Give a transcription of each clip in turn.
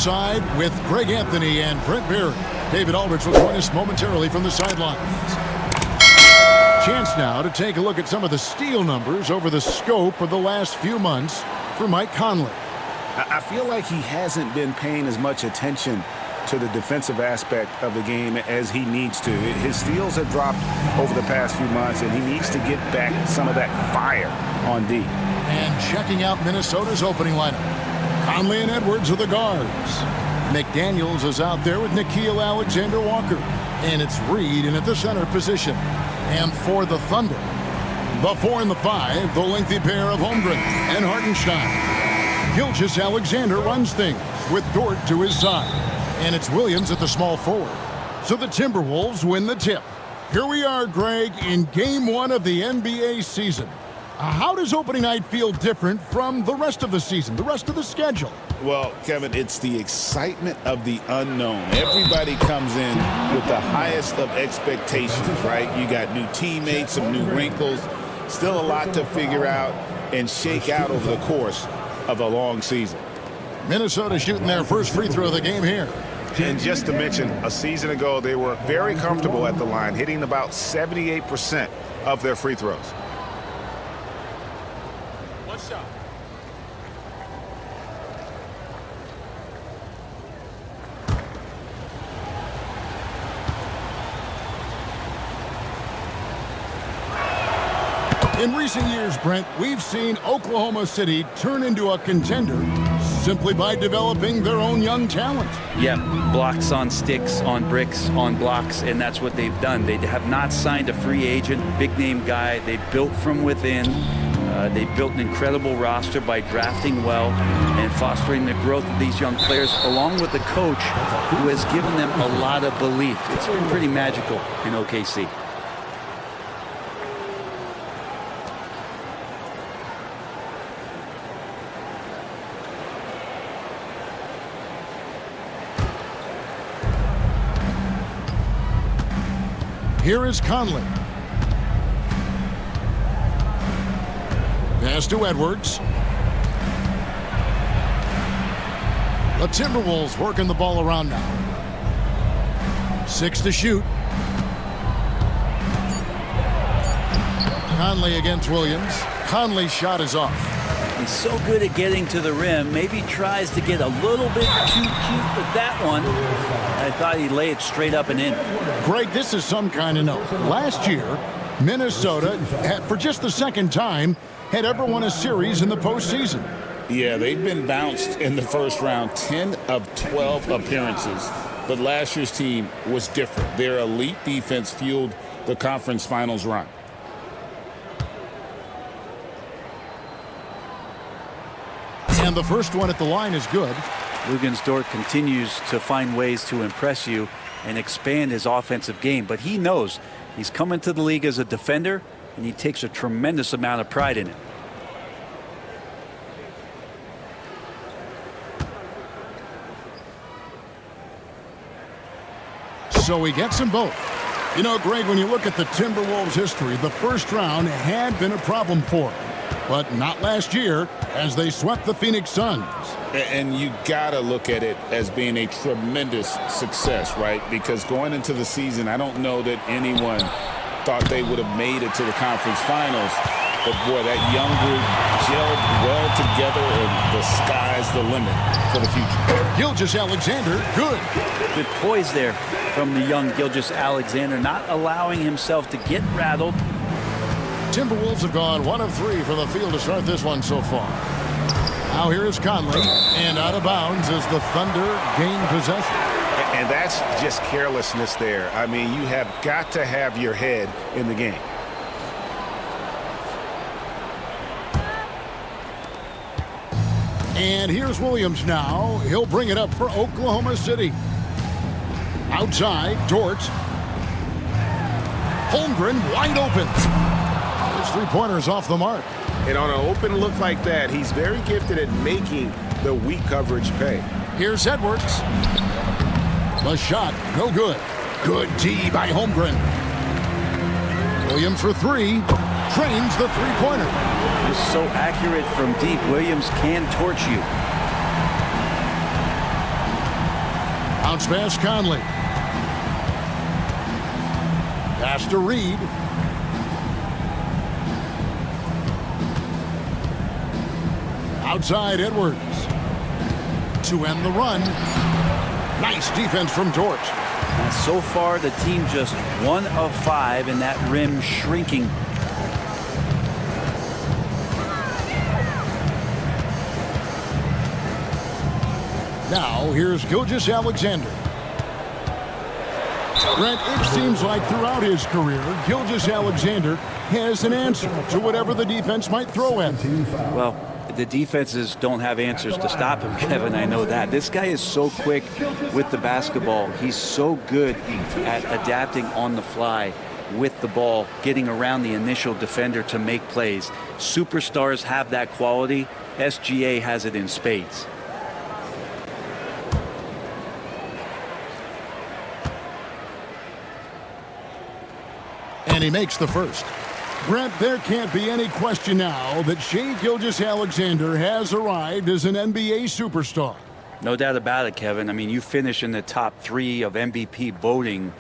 Courtside with Greg Anthony and Brent Barry. David Aldridge will join us momentarily from the sidelines. Chance now to take a look at some of the steal numbers over the scope of the last few months for Mike Conley. I feel like he hasn't been paying as much attention to the defensive aspect of the game as he needs to. His steals have dropped over the past few months, and he needs to get back some of that fire on D. And checking out Minnesota's opening lineup. Conley and Edwards are the guards. McDaniels is out there with Nickeil Alexander-Walker. And it's Reed in at the center position. And for the Thunder, the 4 and the 5, the lengthy pair of Holmgren and Hartenstein. Gilgeous-Alexander runs things with Dort to his side. And it's Williams at the small forward. So the Timberwolves win the tip. Here we are, Greg, in Game 1 of the NBA season. How does opening night feel different from the rest of the season, the rest of the schedule? Well, Kevin, it's the excitement of the unknown. Everybody comes in with the highest of expectations, right? You got new teammates, some new wrinkles, still a lot to figure out and shake out over the course of a long season. Minnesota shooting their first free throw of the game here. And just to mention, a season ago, they were very comfortable at the line, hitting about 78% of their free throws. One shot. In recent years, Brent, we've seen Oklahoma City turn into a contender simply by developing their own young talent. Yep, blocks on sticks, on bricks, on blocks, and that's what they've done. They have not signed a free agent, big-name guy. They built from within. They built an incredible roster by drafting well and fostering the growth of these young players, along with the coach who has given them a lot of belief. It's been pretty magical in OKC. Here is Conley. Pass to Edwards. The Timberwolves working the ball around now. 6 to shoot. Conley against Williams. Conley's shot is off. He's so good at getting to the rim. Maybe tries to get a little bit too cute with that one. I thought he'd lay it straight up and in. Greg, this is some kind of note. Last year, Minnesota, for just the second time, had ever won a series in the postseason. Yeah, they've been bounced in the first round, 10 of 12 appearances. But last year's team was different. Their elite defense fueled the conference finals run. And the first one at the line is good. Dort continues to find ways to impress you and expand his offensive game. But he knows he's coming to the league as a defender, and he takes a tremendous amount of pride in it. So he gets them both. You know, Greg, when you look at the Timberwolves' history, the first round had been a problem for them. But not last year, as they swept the Phoenix Suns. And you got to look at it as being a tremendous success, right? Because going into the season, I don't know that anyone thought they would have made it to the conference finals. But, boy, that young group gelled well together, and the sky's the limit for the future. Gilgeous-Alexander, good. Good poise there from the young Gilgeous-Alexander, not allowing himself to get rattled. Timberwolves have gone 1 of 3 from the field to start this one so far. Now here is Conley, and out of bounds as the Thunder gain possession. And that's just carelessness there. I mean, you have got to have your head in the game. And here's Williams now. He'll bring it up for Oklahoma City. Outside, Dort. Holmgren wide open. His three-pointers off the mark. And on an open look like that, he's very gifted at making the weak coverage pay. Here's Edwards. The shot, no good. Good D by Holmgren. Williams for 3. Trains the three-pointer. He's so accurate from deep. Williams can torch you. Bounce pass Conley. Pass to Reed. Outside Edwards. To end the run. Nice defense from Dort. And so far, the team just 1 of 5 in that rim shrinking. Now, here's Gilgeous-Alexander. Brent, it seems like throughout his career, Gilgeous-Alexander has an answer to whatever the defense might throw at him. Well, the defenses don't have answers to stop him, Kevin. I know that. This guy is so quick with the basketball. He's so good at adapting on the fly with the ball, getting around the initial defender to make plays. Superstars have that quality. SGA has it in spades. And he makes the first. Brent, there can't be any question now that Shai Gilgeous-Alexander has arrived as an NBA superstar. No doubt about it, Kevin. I mean, you finish in the top 3 of MVP voting.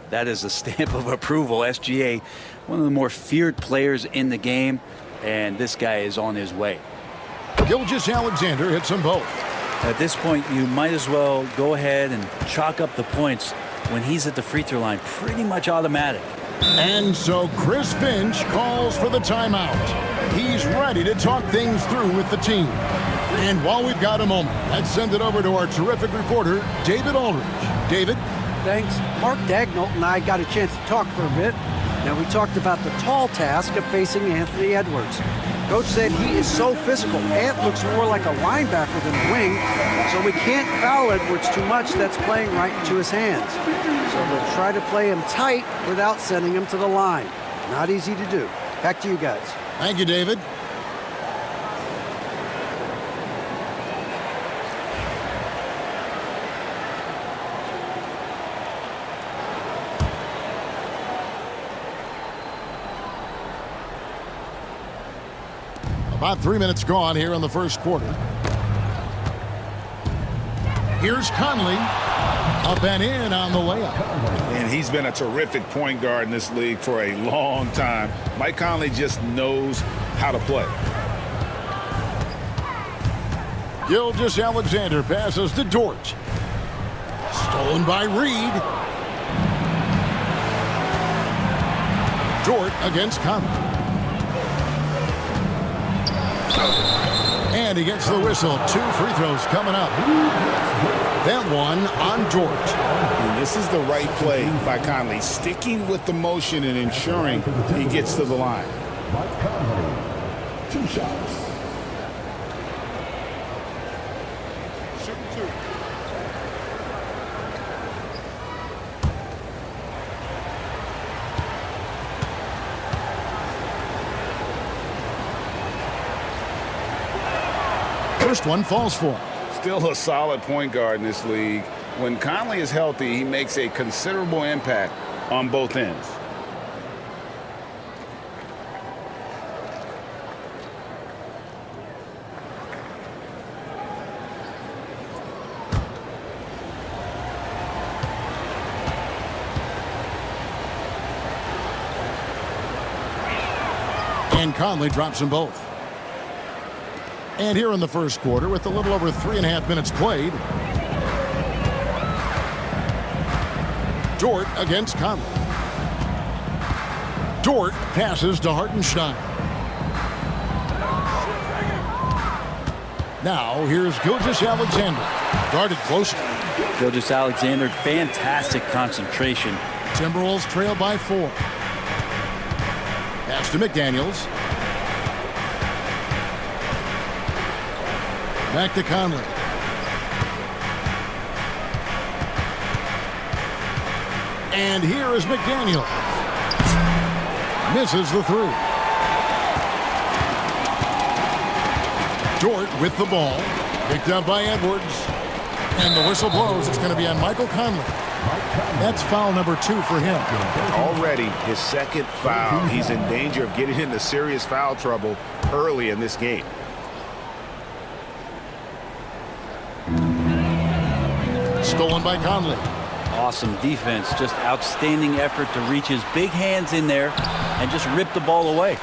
That is a stamp of approval. SGA, one of the more feared players in the game, and this guy is on his way. Gilgeous-Alexander hits them both. At this point, you might as well go ahead and chalk up the points when he's at the free throw line. Pretty much automatic. And so Chris Finch calls for the timeout. He's ready to talk things through with the team. And while we've got a moment, let's send it over to our terrific reporter, David Aldridge. David? Thanks. Mark Dagnall and I got a chance to talk for a bit. Now, we talked about the tall task of facing Anthony Edwards. Coach said he is so physical. Ant looks more like a linebacker than a wing, so we can't foul Edwards too much. That's playing right into his hands. So we'll try to play him tight without sending him to the line. Not easy to do. Back to you guys. Thank you, David. About 3 minutes gone here in the first quarter. Here's Conley. Up and in on the layup. And he's been a terrific point guard in this league for a long time. Mike Conley just knows how to play. Gilgeous-Alexander passes to Dort. Stolen by Reed. Dort against Conley. And he gets the whistle. 2 free throws coming up. That one on Dort. And this is the right play by Conley, sticking with the motion and ensuring he gets to the line. Mike Conley, 2 shots. First one falls for him. Still a solid point guard in this league. When Conley is healthy, he makes a considerable impact on both ends. And Conley drops them both. And here in the first quarter, with a little over 3.5 minutes played, Dort against Conley. Dort passes to Hartenstein. Now here's Gilgeous-Alexander. Guarded closely. Gilgeous-Alexander, fantastic concentration. Timberwolves trail by 4. Pass to McDaniels. Back to Conley. And here is McDaniel. Misses the 3. Dort with the ball. Picked up by Edwards. And the whistle blows. It's going to be on Michael Conley. That's foul number 2 for him. Already his second foul. He's in danger of getting into serious foul trouble early in this game. Stolen by Conley. Awesome defense, just outstanding effort to reach his big hands in there and just rip the ball away.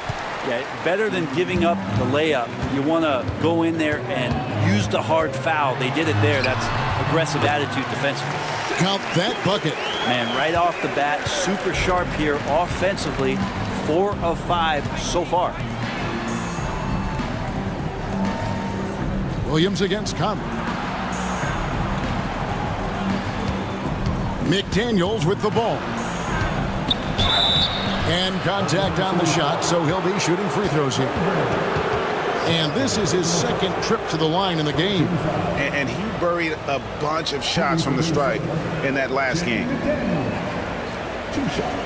Yeah, better than giving up the layup. You want to go in there and use the hard foul. They did it there. That's aggressive attitude defensively. Count that bucket. Man, right off the bat, super sharp here offensively. 4 of 5 so far. Williams against Conley. McDaniels with the ball. And contact on the shot, so he'll be shooting free throws here. And this is his second trip to the line in the game. And he buried a bunch of shots from the stripe in that last game. 2 shots.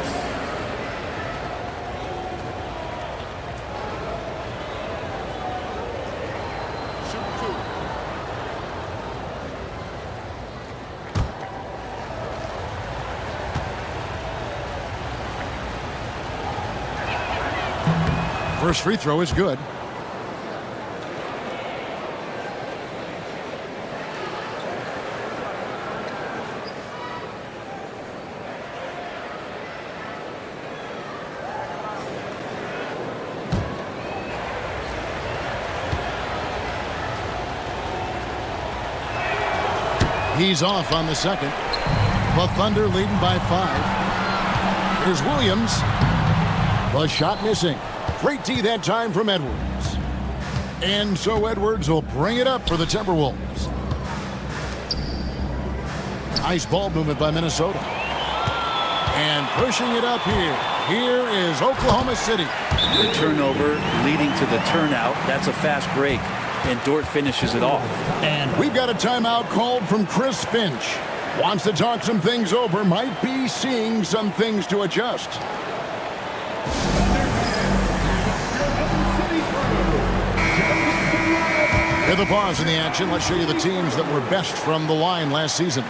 First free throw is good. He's off on the second. The Thunder leading by 5. Here's Williams. The shot missing. Great D that time from Edwards. And so Edwards will bring it up for the Timberwolves. Nice ball movement by Minnesota. And pushing it up here. Here is Oklahoma City. The turnover leading to the turnout. That's a fast break. And Dort finishes it off. And we've got a timeout called from Chris Finch. Wants to talk some things over. Might be seeing some things to adjust. With a pause in the action, let's show you the teams that were best from the line last season.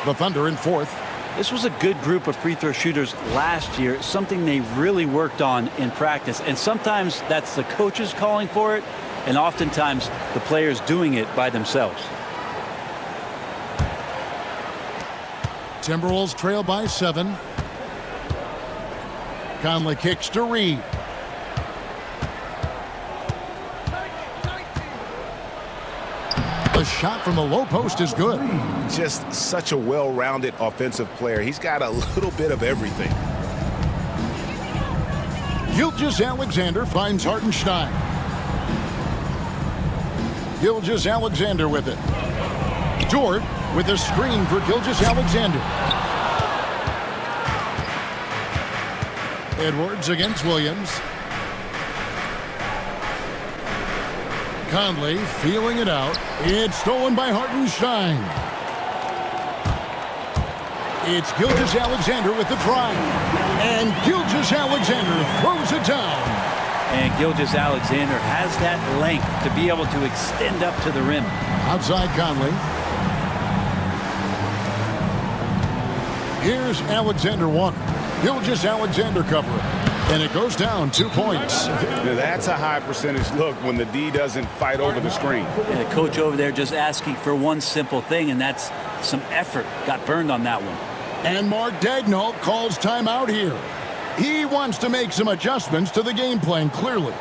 The Thunder in 4th. This was a good group of free throw shooters last year, something they really worked on in practice. And sometimes that's the coaches calling for it, and oftentimes the players doing it by themselves. Timberwolves trail by 7. Conley kicks to Reed. The shot from the low post is good. Just such a well-rounded offensive player. He's got a little bit of everything. Gilgeous-Alexander finds Hartenstein. Gilgeous-Alexander with it. Dort with a screen for Gilgeous-Alexander. Edwards against Williams. Conley feeling it out. It's stolen by Hartenstein. It's Gilgeous-Alexander with the drive. And Gilgeous-Alexander throws it down. And Gilgeous-Alexander has that length to be able to extend up to the rim. Outside Conley. Here's Alexander Walker. Gilgeous-Alexander covering. And it goes down 2 points. Now that's a high percentage look when the D doesn't fight over the screen. And the coach over there just asking for one simple thing, and that's some effort. Got burned on that one. And Mark Daigneault calls timeout here. He wants to make some adjustments to the game plan, clearly.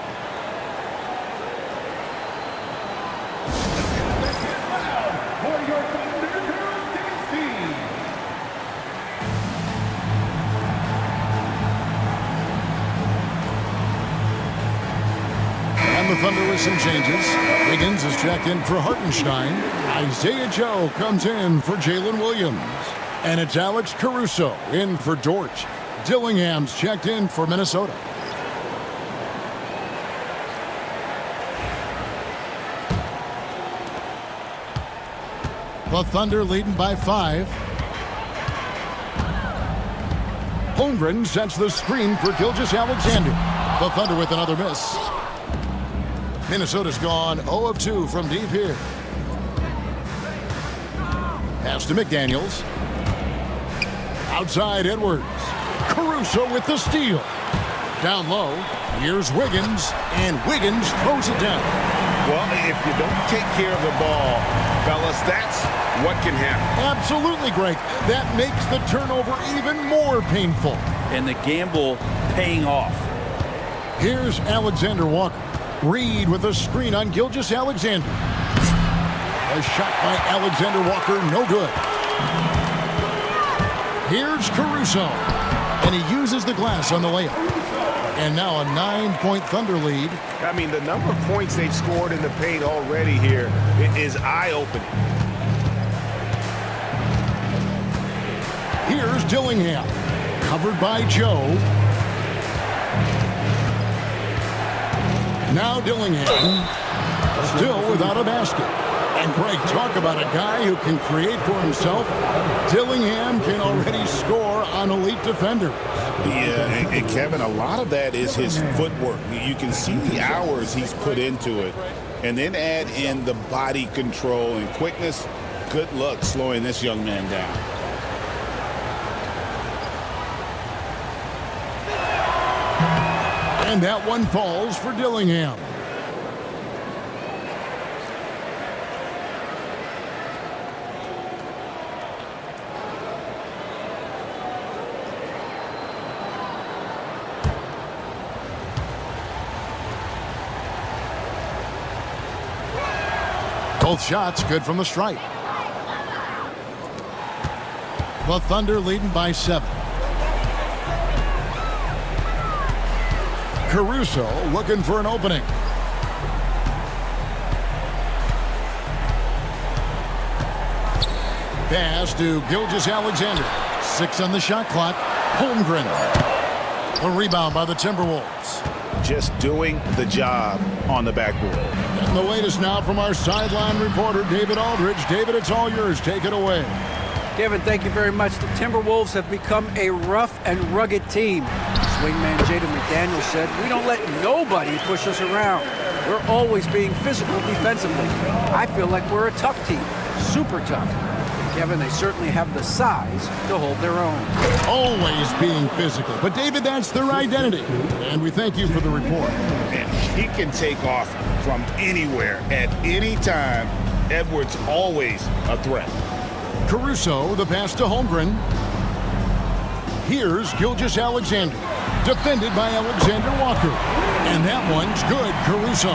The Thunder with some changes. Wiggins is checked in for Hartenstein. Isaiah Joe comes in for Jalen Williams. And it's Alex Caruso in for Dort. Dillingham's checked in for Minnesota. The Thunder leading by 5. Holmgren sets the screen for Gilgeous-Alexander. The Thunder with another miss. Minnesota's gone 0 of 2 from deep here. Pass to McDaniels. Outside Edwards. Caruso with the steal. Down low. Here's Wiggins. And Wiggins throws it down. Well, if you don't take care of the ball, fellas, that's what can happen. Absolutely, Greg. That makes the turnover even more painful. And the gamble paying off. Here's Alexander Walker. Reed with a screen on Gilgeous-Alexander. A shot by Alexander Walker, no good. Here's Caruso. And he uses the glass on the layup. And now a 9-point Thunder lead. I mean, the number of points they've scored in the paint already here is eye-opening. Here's Dillingham. Covered by Joe. Now Dillingham. Still without a basket. And Greg, talk about a guy who can create for himself. Dillingham can already score on elite defenders. Yeah, and Kevin, a lot of that is his footwork. You can see the hours he's put into it. And then add in the body control and quickness. Good luck slowing this young man down. And that one falls for Dillingham. Both shots good from the stripe. The Thunder leading by 7. Caruso looking for an opening. Pass to Gilgeous-Alexander. 6 on the shot clock. Holmgren. The rebound by the Timberwolves. Just doing the job on the backboard. And the latest now from our sideline reporter, David Aldridge. David, it's all yours. Take it away. Kevin, thank you very much. The Timberwolves have become a rough and rugged team. Swingman Jaden McDaniels said, "We don't let nobody push us around. We're always being physical defensively. I feel like we're a tough team, super tough." And Kevin, they certainly have the size to hold their own. Always being physical. But, David, that's their identity. And we thank you for the report. And he can take off from anywhere at any time. Edwards always a threat. Caruso, the pass to Holmgren. Here's Gilgeous-Alexander. Defended by Alexander Walker. And that one's good, Caruso.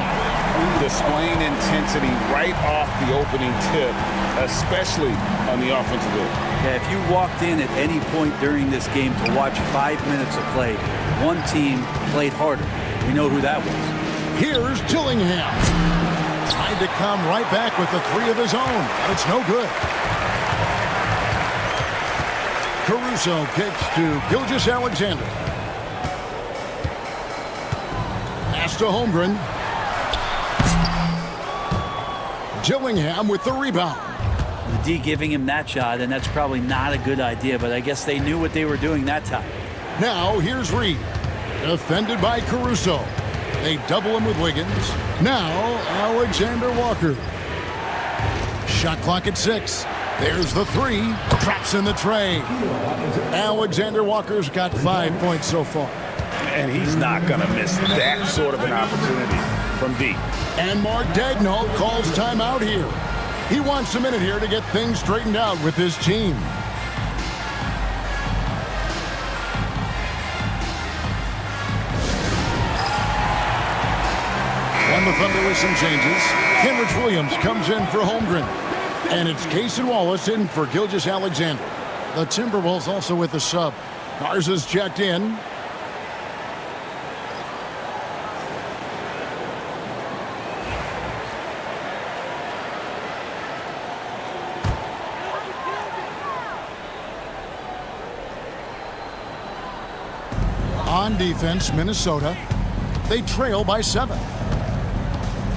Displaying intensity right off the opening tip, especially on the offensive end. Yeah, if you walked in at any point during this game to watch 5 minutes of play, one team played harder. We know who that was. Here's Dillingham. Tried to come right back with the 3 of his own. But it's no good. Caruso kicks to Gilgeous-Alexander. Pass to Holmgren. Dillingham with the rebound. The D giving him that shot, and that's probably not a good idea, but I guess they knew what they were doing that time. Now here's Reed. Defended by Caruso. They double him with Wiggins. Now Alexander Walker. Shot clock at 6. There's the 3. Drops in the tray. Alexander Walker's got 5 points so far. And he's not going to miss that sort of an opportunity from deep. And Mark Daigneault calls timeout here. He wants a minute here to get things straightened out with his team. And the Thunder with some changes. Kenrich Williams comes in for Holmgren. And it's Cason Wallace in for Gilgeous-Alexander. The Timberwolves also with the sub. Garza's checked in. On defense, Minnesota. They trail by 7.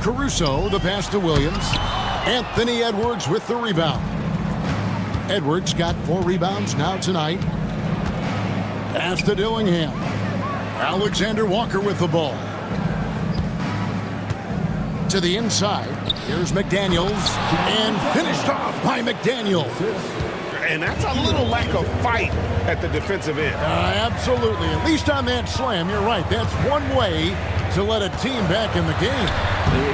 Caruso, the pass to Williams. Anthony Edwards with the rebound. Edwards got 4 rebounds now tonight. Pass to Dillingham. Alexander Walker with the ball. To the inside. Here's McDaniels. And finished off by McDaniels. And that's a little lack of fight at the defensive end. Absolutely. At least on that slam, you're right. That's one way to let a team back in the game.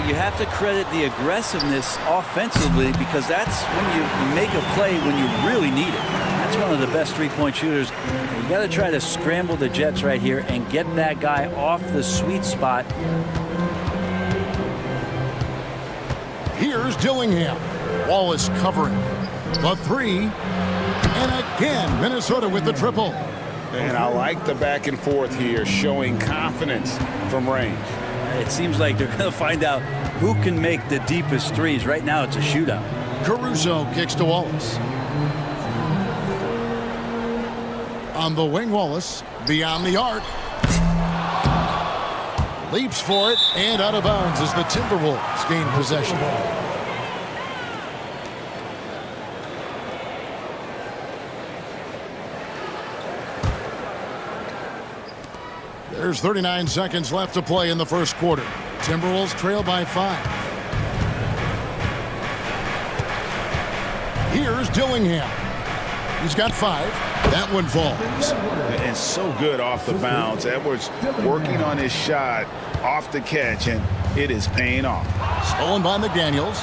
You have to credit the aggressiveness offensively, because that's when you make a play when you really need it. That's one of the best three-point shooters. You got to try to scramble the Jets right here and get that guy off the sweet spot. Here's Dillingham. Wallace covering. The three. And again, Minnesota with the triple. And I like the back and forth here, showing confidence from range. It seems like they're going to find out who can make the deepest threes. Right now, it's a shootout. Caruso kicks to Wallace. On the wing, Wallace. Beyond the arc. Leaps for it, and out of bounds as the Timberwolves gain possession. There's 39 seconds left to play in the first quarter. Timberwolves trail by 5. Here's Dillingham. He's got 5. That one falls. And so good off the bounce. Edwards working on his shot off the catch, and it is paying off. Stolen by McDaniels.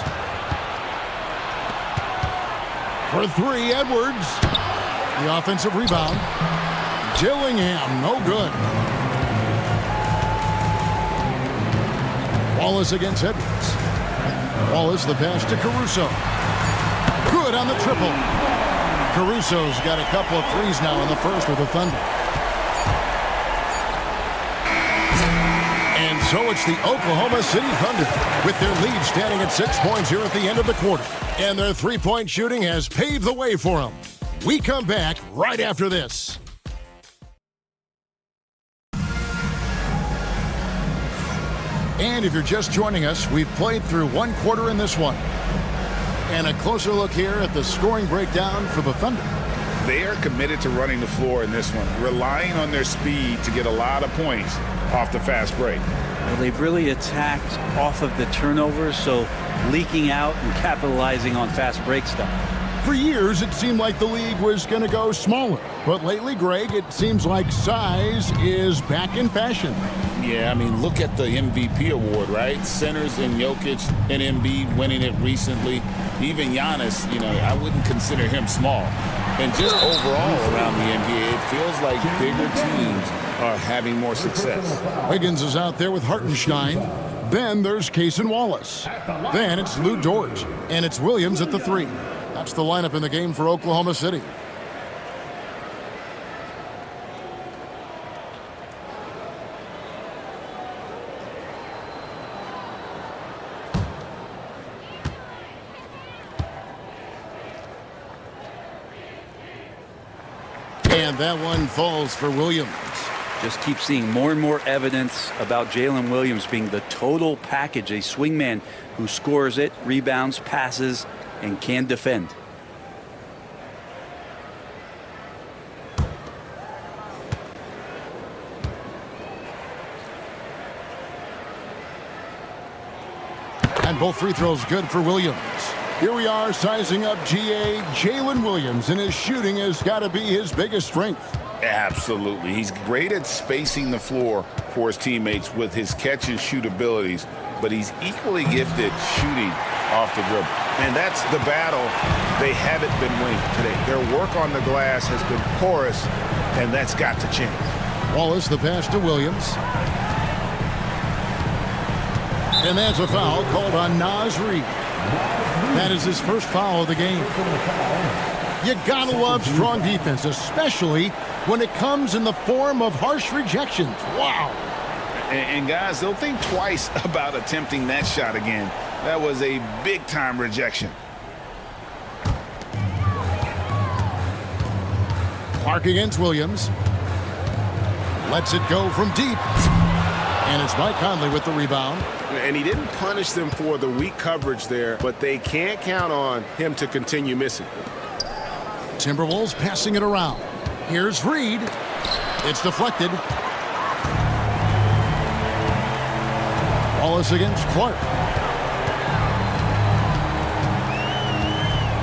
For 3, Edwards. The offensive rebound. Dillingham, no good. Wallace against Edwards. Wallace the pass to Caruso. Good on the triple. Caruso's got a couple of threes now in the first with the Thunder. And so it's the Oklahoma City Thunder with their lead standing at 6 points here at the end of the quarter. And their three-point shooting has paved the way for them. We come back right after this. And if you're just joining us, we've played through one quarter in this one. And a closer look here at the scoring breakdown for the Thunder. They are committed to running the floor in this one, relying on their speed to get a lot of points off the fast break. Well, they've really attacked off of the turnovers, so leaking out and capitalizing on fast break stuff. For years, it seemed like the league was going to go smaller. But lately, Greg, it seems like size is back in fashion. Yeah, I mean, look at the MVP award, right? Centers and Jokic and Embiid winning it recently. Even Giannis, I wouldn't consider him small. And just overall around the NBA, it feels like bigger teams are having more success. Wiggins is out there with Hartenstein. Then there's Cason Wallace. Then it's Lou Dort. And it's Williams at the 3. That's the lineup in the game for Oklahoma City. And that one falls for Williams. Just keep seeing more and more evidence about Jalen Williams being the total package, a swingman who scores it, rebounds, passes, and can defend. And both free throws good for Williams. Here we are sizing up GA Jalen Williams, and his shooting has got to be his biggest strength. Absolutely. He's great at spacing the floor for his teammates with his catch and shoot abilities, but he's equally gifted shooting off the dribble. And that's the battle they haven't been winning today. Their work on the glass has been porous, and that's got to change. Wallace the pass to Williams. And that's a foul called on Naz Reid. That is his first foul of the game. You gotta love strong defense, especially when it comes in the form of harsh rejections. Wow. And guys, they'll think twice about attempting that shot again. That was a big-time rejection. Clark against Williams. Lets it go from deep. And it's Mike Conley with the rebound. And he didn't punish them for the weak coverage there, but they can't count on him to continue missing. Timberwolves passing it around. Here's Reed. It's deflected. Wallace against Clark.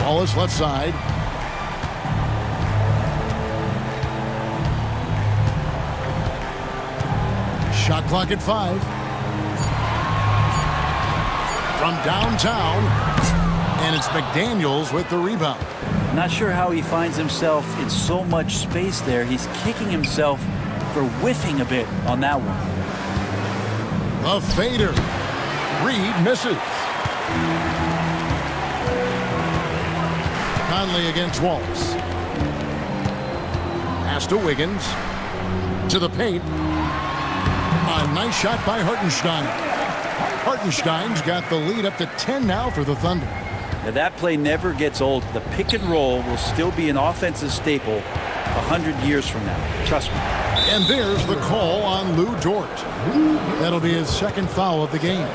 Wallace left side. Shot clock at 5. from downtown. And it's McDaniels with the rebound. Not sure how he finds himself in so much space there. He's kicking himself for whiffing a bit on that one. A fader. Reed misses. Conley against Wallace. Pass to Wiggins. To the paint. A nice shot by Hartenstein. Hartenstein's got the lead up to 10 now for the Thunder. Now that play never gets old. The pick and roll will still be an offensive staple 100 years from now. Trust me. And there's the call on Lou Dort. That'll be his second foul of the game.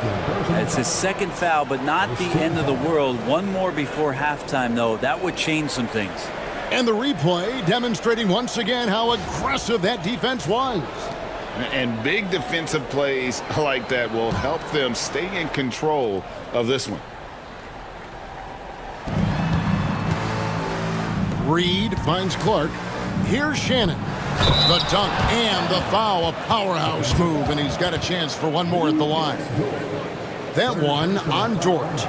It's his second foul, but not the end of the world. One more before halftime, though. That would change some things. And the replay demonstrating once again how aggressive that defense was. And big defensive plays like that will help them stay in control of this one. Reed finds Clark. Here's Shannon. The dunk and the foul, a powerhouse move, and he's got a chance for one more at the line. That one on Dort.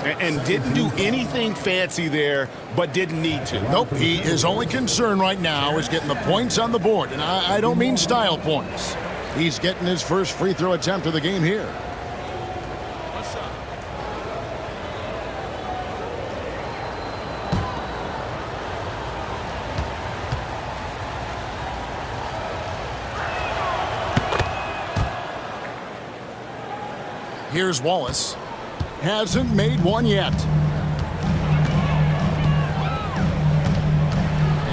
And didn't do anything fancy there, but didn't need to. Nope, his only concern right now is getting the points on the board, and I don't mean style points. He's getting his first free throw attempt of the game here. Here's Wallace. Hasn't made one yet.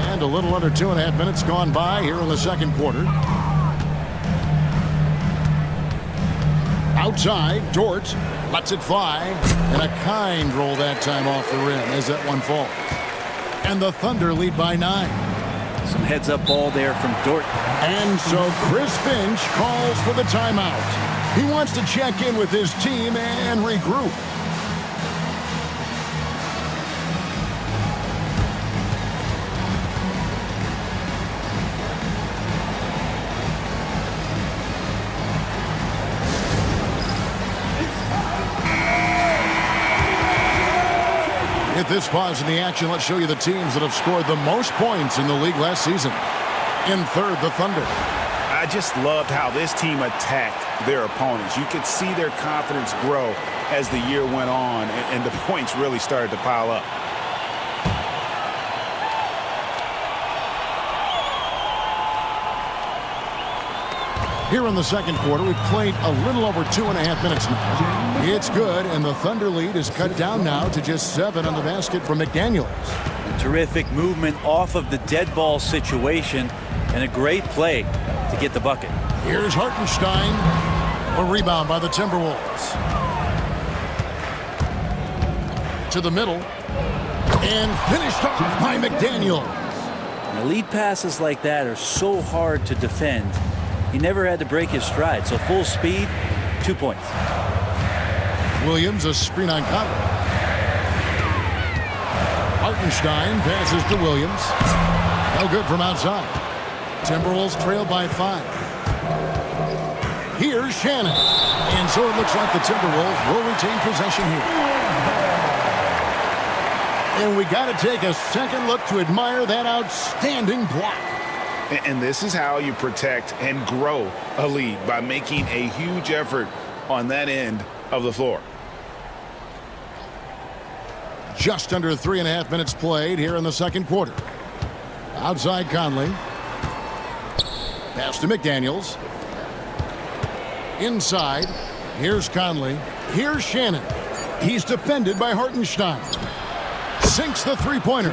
And a little under 2.5 minutes gone by here in the second quarter. Outside, Dort lets it fly. And a kind roll that time off the rim as that one falls. And the Thunder lead by 9. Some heads-up ball there from Dort. And so Chris Finch calls for the timeout. He wants to check in with his team and regroup. At this pause in the action, let's show you the teams that have scored the most points in the league last season. In third, the Thunder. I just loved how this team attacked their opponents. You could see their confidence grow as the year went on, and the points really started to pile up. Here in the second quarter, we've played a little over 2.5 minutes now. It's good, and the Thunder lead is cut down now to just 7 on the basket from McDaniels. Terrific movement off of the dead ball situation, and a great play to get the bucket. Here's Hartenstein. A rebound by the Timberwolves. To the middle. And finished off by McDaniels. Now, lead passes like that are so hard to defend. He never had to break his stride, so full speed, 2 points. Williams, a screen on Conley. Hartenstein passes to Williams. No good from outside. Timberwolves trail by 5. Here's Shannon. And so it looks like the Timberwolves will retain possession here. And we got to take a second look to admire that outstanding block. And this is how you protect and grow a lead, by making a huge effort on that end of the floor. Just under 3.5 minutes played here in the second quarter. Outside Conley. Pass to McDaniels. Inside. Here's Conley. Here's Shannon. He's defended by Hartenstein. Sinks the three-pointer.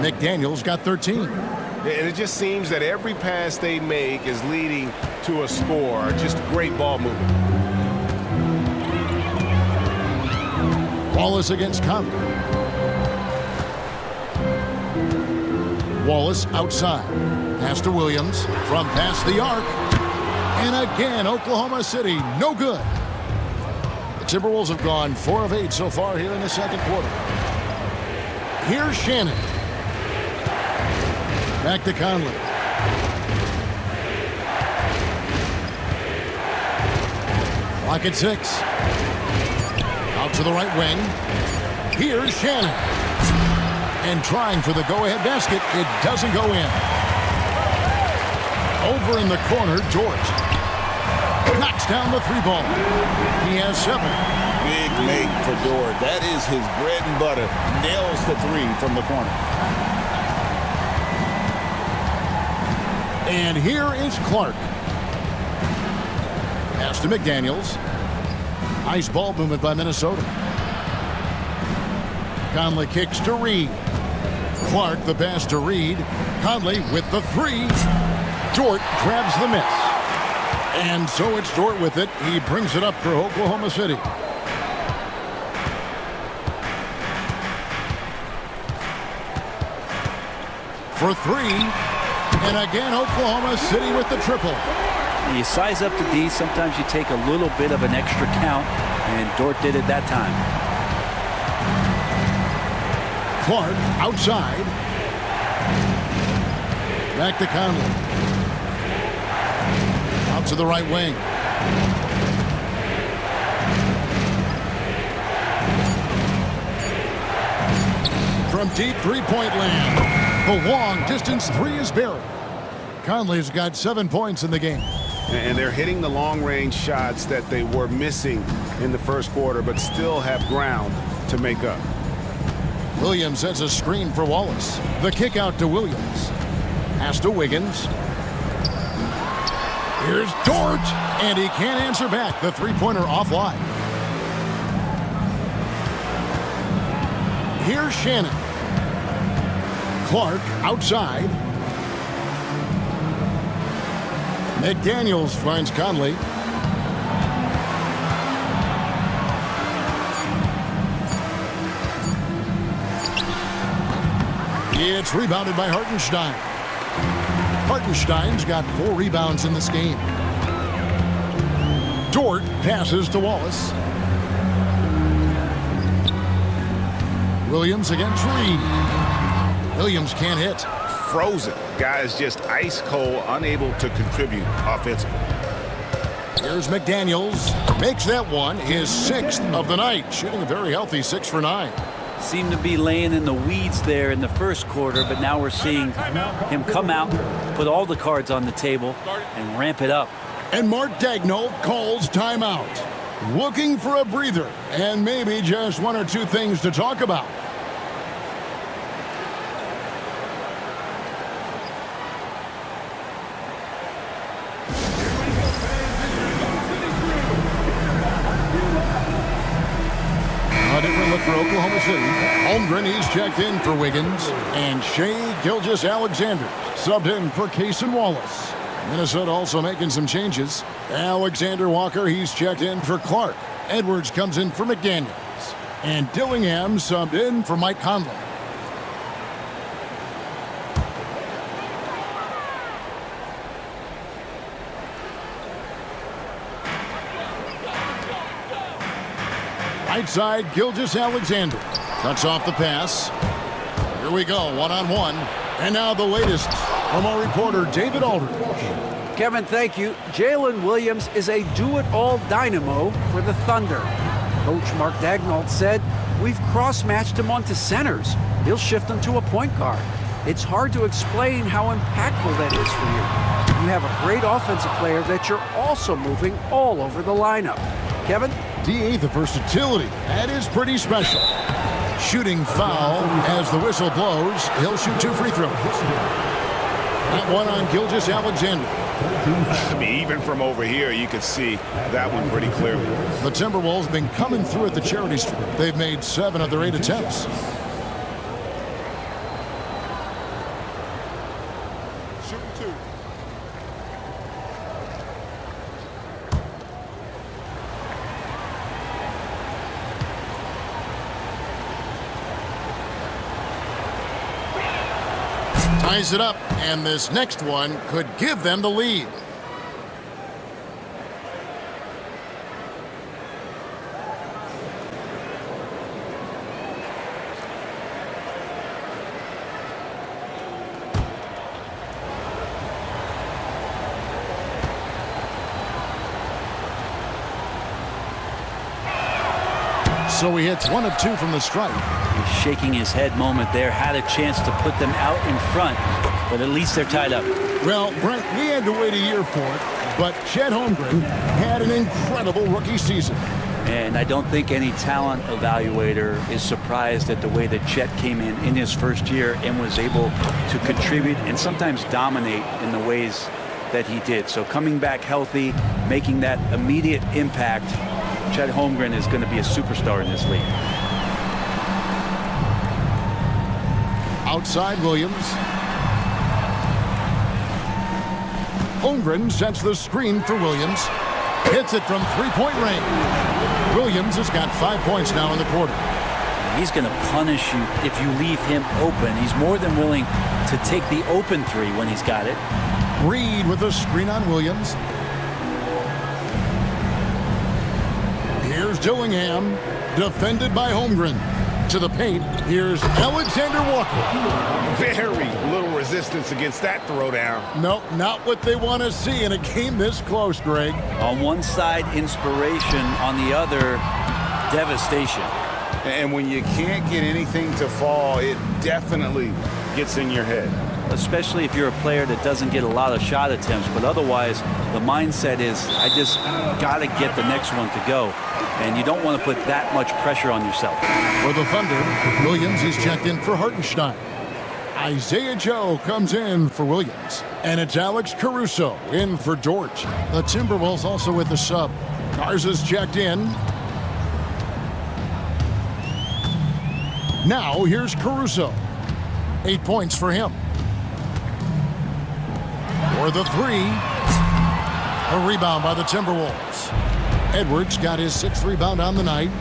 McDaniels got 13. And it just seems that every pass they make is leading to a score. Just great ball movement. Wallace against Conley. Wallace outside. Pass to Williams from past the arc. And again, Oklahoma City, no good. The Timberwolves have gone 4 of 8 so far here in the second quarter. Here's Shannon. Back to Conley. Clock at 6. Out to the right wing. Here's Shannon. And trying for the go-ahead basket. It doesn't go in. Over in the corner, Dort knocks down the three ball. He has 7. Big make for Dort. That is his bread and butter. Nails the 3 from the corner. And here is Clark. Pass to McDaniels. Nice ball movement by Minnesota. Conley kicks to Reed. Clark the pass to Reed. Conley with the 3. Dort grabs the miss. And so it's Dort with it. He brings it up for Oklahoma City. For 3. And again, Oklahoma City with the triple. You size up the D. Sometimes you take a little bit of an extra count. And Dort did it that time. Clark outside. Back to Conley. Out to the right wing. From deep three-point land. The long distance 3 is buried. Conley's got 7 points in the game. And they're hitting the long-range shots that they were missing in the first quarter, but still have ground to make up. Williams has a screen for Wallace. The kick out to Williams. Pass to Wiggins. Here's Dort, and he can't answer back. The three-pointer offline. Here's Shannon. Clark outside. McDaniels finds Conley. It's rebounded by Hartenstein. Hartenstein's got 4 rebounds in this game. Dort passes to Wallace. Williams against Reed. Williams can't hit. Frozen. Guys just ice cold, unable to contribute offensively. Here's McDaniels. Makes that one his 6th of the night. Shooting a very healthy 6 for 9. Seemed to be laying in the weeds there in the first quarter, but now we're seeing him come out, put all the cards on the table, and ramp it up. And Mark Daigneault calls timeout. Looking for a breather and maybe just 1 or 2 things to talk about. A different look for Oklahoma City. Holmgren, he's checked in for Wiggins. And Shai Gilgeous-Alexander subbed in for Cason Wallace. Minnesota also making some changes. Alexander Walker, he's checked in for Clark. Edwards comes in for McDaniels. And Dillingham subbed in for Mike Conley. Right side, Gilgeous-Alexander. Cuts off the pass. Here we go, one-on-one. And now the latest from our reporter, David Aldridge. Kevin, thank you. Jalen Williams is a do-it-all dynamo for the Thunder. Coach Mark Daigneault said, "We've cross-matched him onto centers. He'll shift him to a point guard. It's hard to explain how impactful that is for you. You have a great offensive player that you're also moving all over the lineup." Kevin? D.A. the versatility. That is pretty special. Shooting foul as the whistle blows. He'll shoot 2 free throws. That one on Gilgeous-Alexander. I mean, even from over here, you could see that one pretty clearly. The Timberwolves have been coming through at the charity strip. They've made 7 of their 8 attempts. Ties it up, and this next one could give them the lead. So he hits 1 of 2 from the stripe. He's shaking his head moment there. Had a chance to put them out in front, but at least they're tied up. Well, Brent, we had to wait a year for it, but Chet Holmgren had an incredible rookie season. And I don't think any talent evaluator is surprised at the way that Chet came in his first year and was able to contribute and sometimes dominate in the ways that he did. So coming back healthy, making that immediate impact, Chet Holmgren is going to be a superstar in this league. Outside Williams. Holmgren sets the screen for Williams. Hits it from three-point range. Williams has got 5 points now in the quarter. He's going to punish you if you leave him open. He's more than willing to take the open three when he's got it. Reed with a screen on Williams. Here's Dillingham, defended by Holmgren. To the paint, here's Alexander Walker. Very little resistance against that throwdown. Nope, not what they want to see in a game this close, Greg. On one side, inspiration. On the other, devastation. And when you can't get anything to fall, it definitely gets in your head. Especially if you're a player that doesn't get a lot of shot attempts. But otherwise, the mindset is, I just got to get the next one to go. And you don't want to put that much pressure on yourself. For the Thunder, Williams is checked in for Hartenstein. Isaiah Joe comes in for Williams. And it's Alex Caruso in for George. The Timberwolves also with the sub. Garza's checked in. Now here's Caruso. 8 points for him. For the three. A rebound by the Timberwolves. Edwards got his 6th rebound on the night.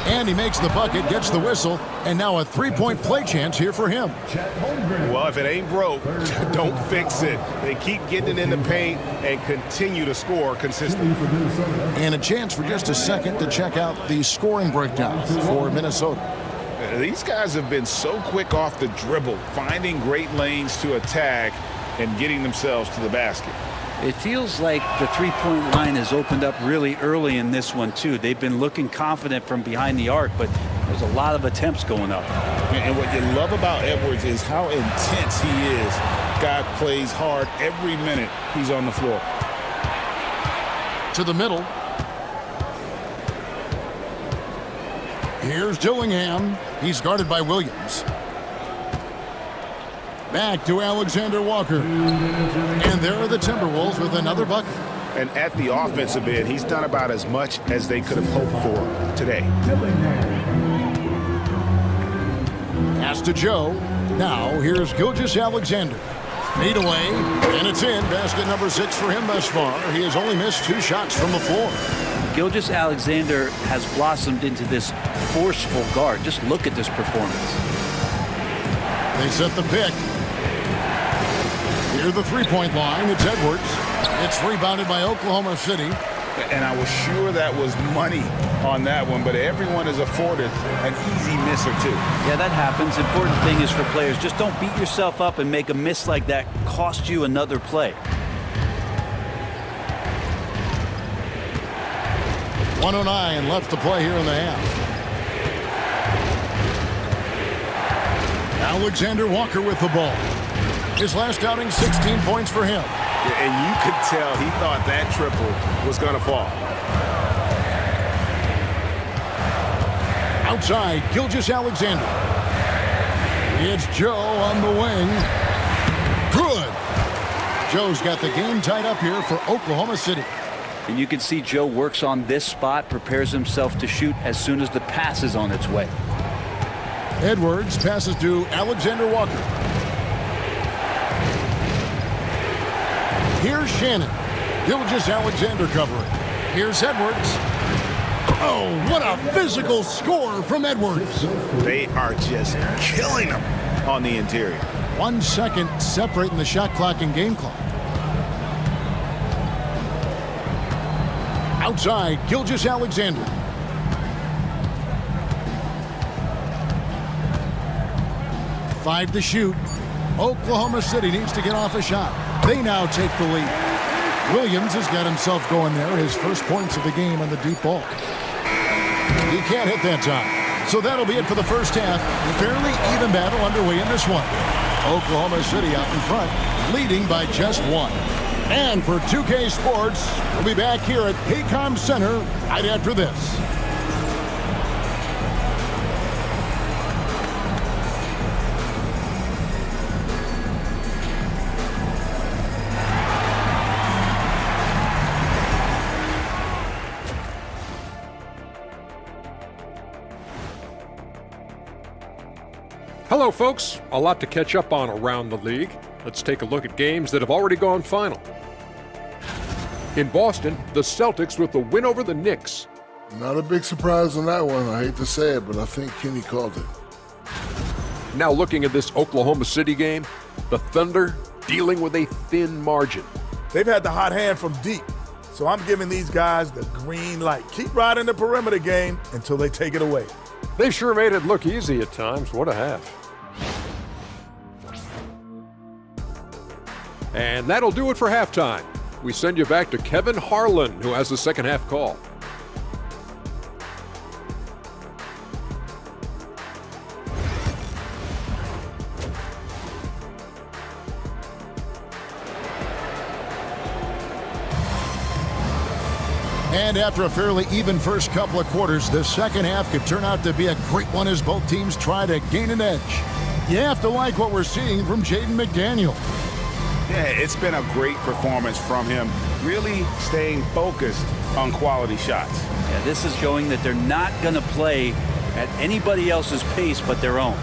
And he makes the bucket, gets the whistle, and now a three-point play chance here for him. Well, if it ain't broke, don't fix it. They keep getting it in the paint and continue to score consistently. And a chance for just a second to check out the scoring breakdown for Minnesota. These guys have been so quick off the dribble, finding great lanes to attack and getting themselves to the basket. It feels like the three-point line has opened up really early in this one, too. They've been looking confident from behind the arc, but there's a lot of attempts going up. And what you love about Edwards is how intense he is. Guy plays hard every minute he's on the floor. To the middle. Here's Dillingham. He's guarded by Williams. Back to Alexander Walker. And there are the Timberwolves with another bucket. And at the offensive end, he's done about as much as they could have hoped for today. Pass to Joe. Now here's Gilgeous-Alexander. Fade away, and it's in. Basket number 6 for him thus far. He has only missed 2 shots from the floor. Gilgeous-Alexander has blossomed into this forceful guard. Just look at this performance. They set the pick. Near the three-point line, it's Edwards. It's rebounded by Oklahoma City. And I was sure that was money on that one, but everyone is afforded an easy miss or two. Yeah, that happens. Important thing is for players, just don't beat yourself up and make a miss like that cost you another play. 1:09 left to play here in the half. Alexander Walker with the ball. His last outing, 16 points for him. And you could tell he thought that triple was going to fall. Outside, Gilgeous-Alexander. It's Joe on the wing. Good. Joe's got the game tied up here for Oklahoma City. And you can see Joe works on this spot, prepares himself to shoot as soon as the pass is on its way. Edwards passes to Alexander Walker. Here's Shannon. Gilgeous-Alexander covering. Here's Edwards. Oh, what a physical score from Edwards. They are just killing them on the interior. 1 second separating the shot clock and game clock. Outside, Gilgeous-Alexander. Five to shoot. Oklahoma City needs to get off a shot. They now take the lead. Williams has got himself going there. His first points of the game on the deep ball. He can't hit that time. So that'll be it for the first half. Fairly even battle underway in this one. Oklahoma City out in front, leading by just one. And for 2K Sports, we'll be back here at Paycom Center right after this. Hello, folks. A lot to catch up on around the league. Let's take a look at games that have already gone final. In Boston, the Celtics with the win over the Knicks. Not a big surprise on that one. I hate to say it, but I think Kenny called it. Now looking at this Oklahoma City game, the Thunder dealing with a thin margin. They've had the hot hand from deep, so I'm giving these guys the green light. Keep riding the perimeter game until they take it away. They sure made it look easy at times. What a half. And that'll do it for halftime. We send you back to Kevin Harlan, who has the second half call. And after a fairly even first couple of quarters, the second half could turn out to be a great one as both teams try to gain an edge. You have to like what we're seeing from Jaden McDaniel. Yeah, it's been a great performance from him, really staying focused on quality shots. Yeah, this is showing that they're not going to play at anybody else's pace but their own.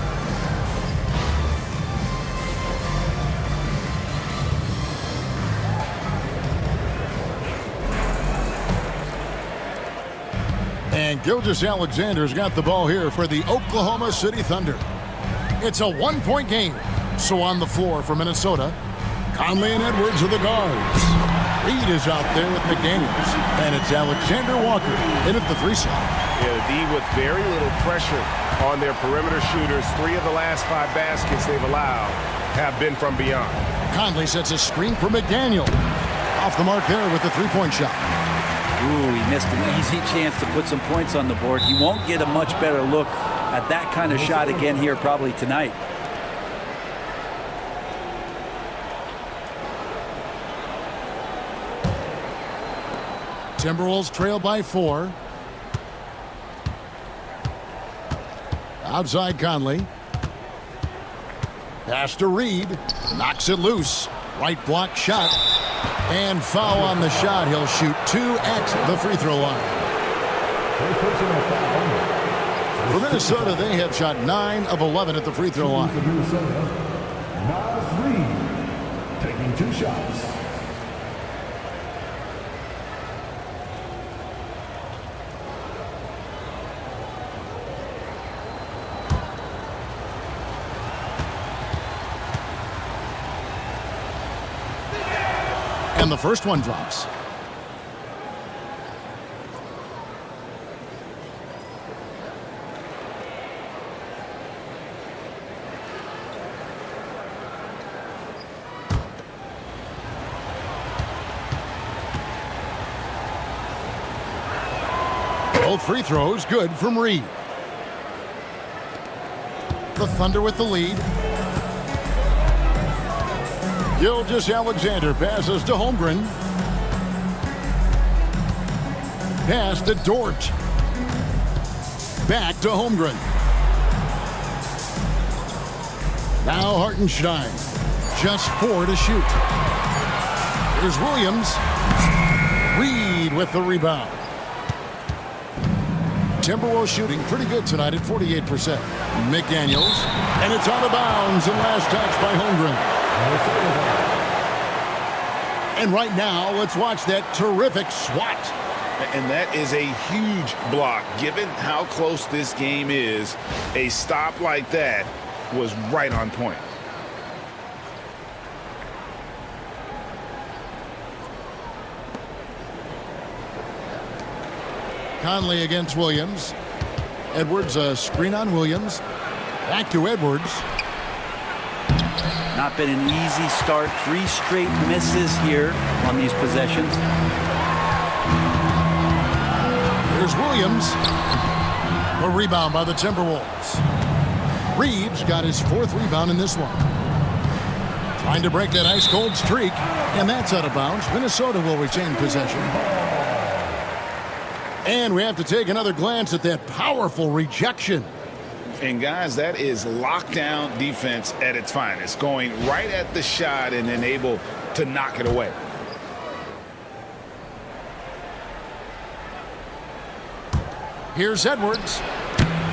And Gilgeous-Alexander's got the ball here for the Oklahoma City Thunder. It's a one-point game. So on the floor for Minnesota, Conley and Edwards are the guards. Reed is out there with McDaniels. And it's Alexander Walker in at the three slot. Yeah, the D with very little pressure on their perimeter shooters. 3 of the last 5 baskets they've allowed have been from beyond. Conley sets a screen for McDaniel. Off the mark there with the three-point shot. Ooh, he missed an easy chance to put some points on the board. He won't get a much better look at that kind of shot again here probably tonight. Timberwolves trail by 4. Outside Conley. Pass to Reed. Knocks it loose. Right block shot. And foul on the shot. He'll shoot 2 at the free throw line. For Minnesota, they have shot 9 of 11 at the free throw line. Miles Reed taking 2 shots. And the first one drops. Both free throws good from Reed. The Thunder with the lead. Gilgeous-Alexander passes to Holmgren. Pass to Dort. Back to Holmgren. Now Hartenstein. Just 4 to shoot. Here's Williams. Reed with the rebound. Timberwolves shooting pretty good tonight at 48%. McDaniels. And it's out of bounds and last touch by Holmgren. And right now, let's watch that terrific swat. And that is a huge block. Given how close this game is, a stop like that was right on point. Conley against Williams. Edwards, a screen on Williams. Back to Edwards. Not been an easy start. 3 straight misses here on these possessions. Here's Williams. A rebound by the Timberwolves. Reeves got his 4th rebound in this one. Trying to break that ice-cold streak, and that's out of bounds. Minnesota will retain possession. And we have to take another glance at that powerful rejection. And, guys, that is lockdown defense at its finest, going right at the shot and then able to knock it away. Here's Edwards.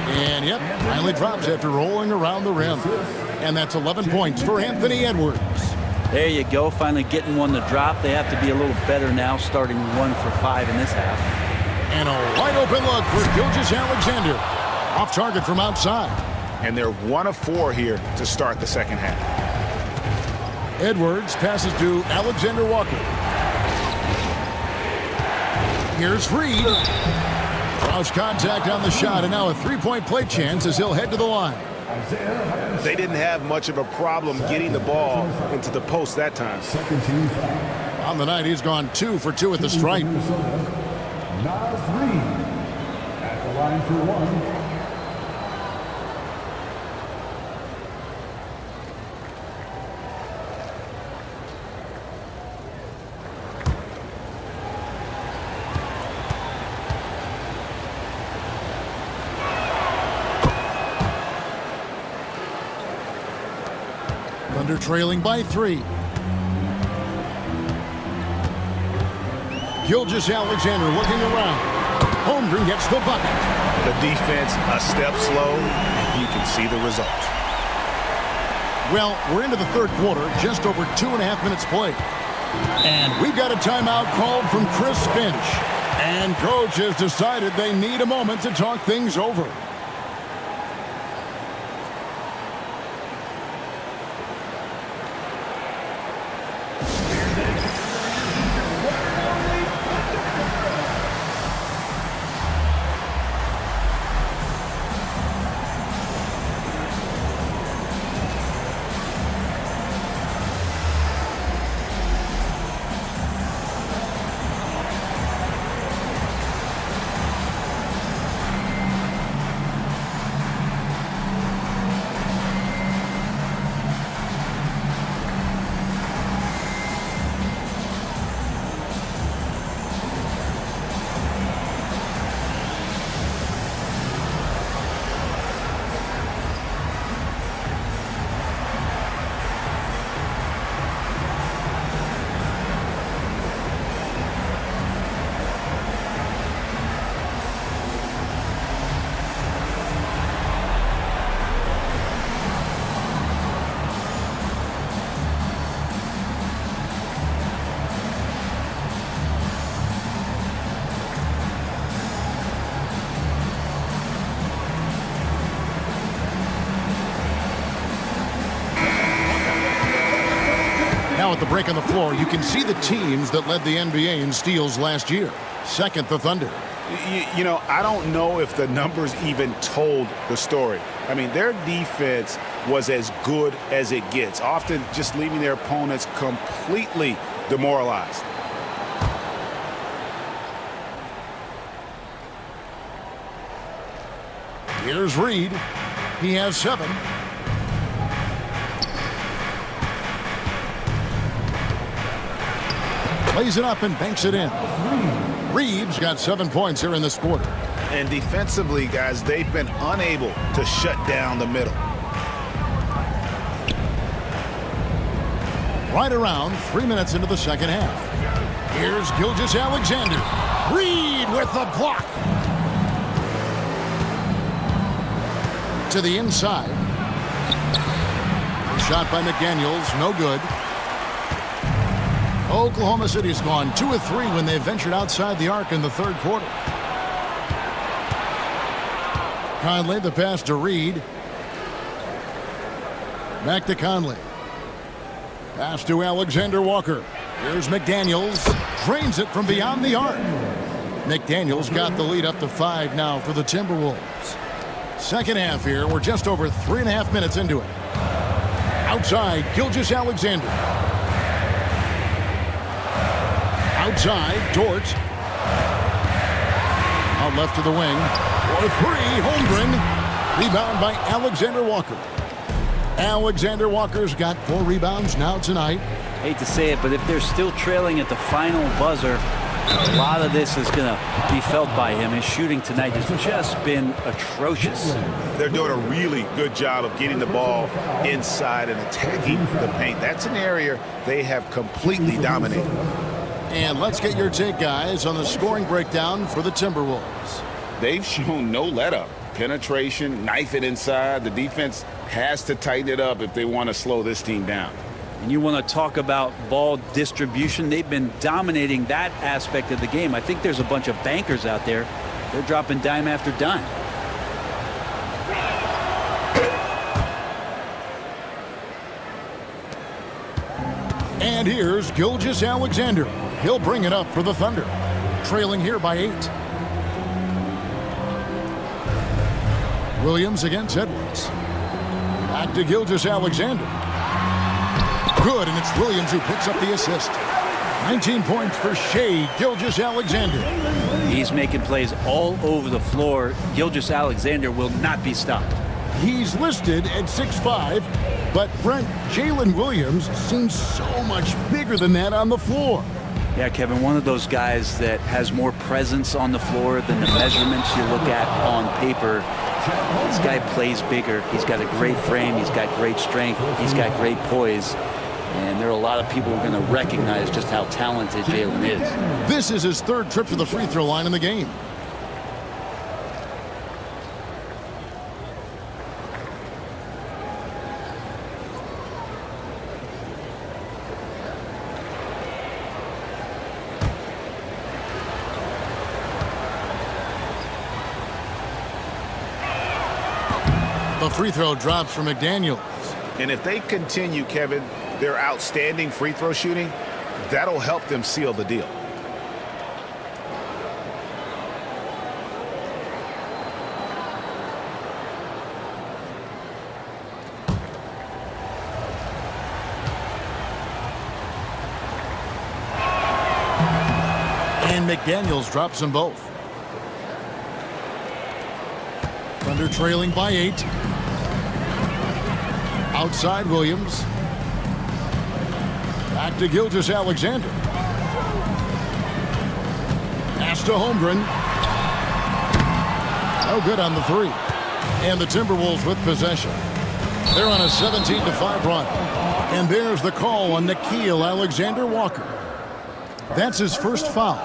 And, yep, finally drops after rolling around the rim. And that's 11 points for Anthony Edwards. There you go, finally getting one to drop. They have to be a little better now, starting 1 for 5 in this half. And a wide-open look for Gilgeous-Alexander. Off target from outside. And they're 1 of 4 here to start the second half. Edwards passes to Alexander Walker. Here's Reed. Draws contact on the shot, and now a three-point play chance as he'll head to the line. They didn't have much of a problem getting the ball into the post that time. On the night, he's gone 2 for 2 at the stripe. At the line for 1. Thunder trailing by 3. Gilgeous-Alexander looking around. Holmgren gets the bucket. The defense a step slow, and you can see the result. Well, we're into the third quarter, just over 2.5 minutes played. And we've got a timeout called from Chris Finch. And coach has decided they need a moment to talk things over. Now at the break on the floor, you can see the teams that led the NBA in steals last year. Second, the Thunder. You know, I don't know if the numbers even told the story. I mean, their defense was as good as it gets, often just leaving their opponents completely demoralized. Here's Reed. He has 7. Plays it up and banks it in. Reeves got 7 points here in this quarter. And defensively, guys, they've been unable to shut down the middle. Right around 3 minutes into the second half. Here's Gilgeous-Alexander. Reed with the block. To the inside. Shot by McDaniels, no good. Oklahoma City's gone 2 of 3 when they ventured outside the arc in the third quarter. Conley, the pass to Reed. Back to Conley. Pass to Alexander Walker. Here's McDaniels. Drains it from beyond the arc. McDaniels got the lead up to 5 now for the Timberwolves. Second half here. We're just over 3.5 minutes into it. Outside, Gilgeous-Alexander. Outside, Dort. A out left to the wing. For three, Holmgren. Rebound by Alexander Walker. Alexander Walker's got 4 rebounds now tonight. Hate to say it, but if they're still trailing at the final buzzer, a lot of this is going to be felt by him. His shooting tonight has just been atrocious. They're doing a really good job of getting the ball inside and attacking the paint. That's an area they have completely dominated. And let's get your take, guys, on the scoring breakdown for the Timberwolves. They've shown no let-up. Penetration, knife it inside. The defense has to tighten it up if they want to slow this team down. And you want to talk about ball distribution. They've been dominating that aspect of the game. I think there's a bunch of bankers out there. They're dropping dime after dime. And here's Gilgeous-Alexander. He'll bring it up for the Thunder. Trailing here by 8. Williams against Edwards. Back to Gilgeous-Alexander. Good, and it's Williams who picks up the assist. 19 points for Shai Gilgeous-Alexander. He's making plays all over the floor. Gilgeous-Alexander will not be stopped. He's listed at 6'5", but Brent, Jalen Williams seems so much bigger than that on the floor. Yeah, Kevin, one of those guys that has more presence on the floor than the measurements you look at on paper. This guy plays bigger. He's got a great frame. He's got great strength. He's got great poise. And there are a lot of people who are going to recognize just how talented Jalen is. This is his 3rd trip to the free throw line in the game. The free throw drops for McDaniels. And if they continue, Kevin, their outstanding free throw shooting, that'll help them seal the deal. And McDaniels drops them both. Thunder trailing by 8. Outside Williams. Back to Gilgeous-Alexander. Pass to Holmgren. No good on the 3. And the Timberwolves with possession. They're on a 17-5 run. And there's the call on Nickeil Alexander-Walker. That's his first foul.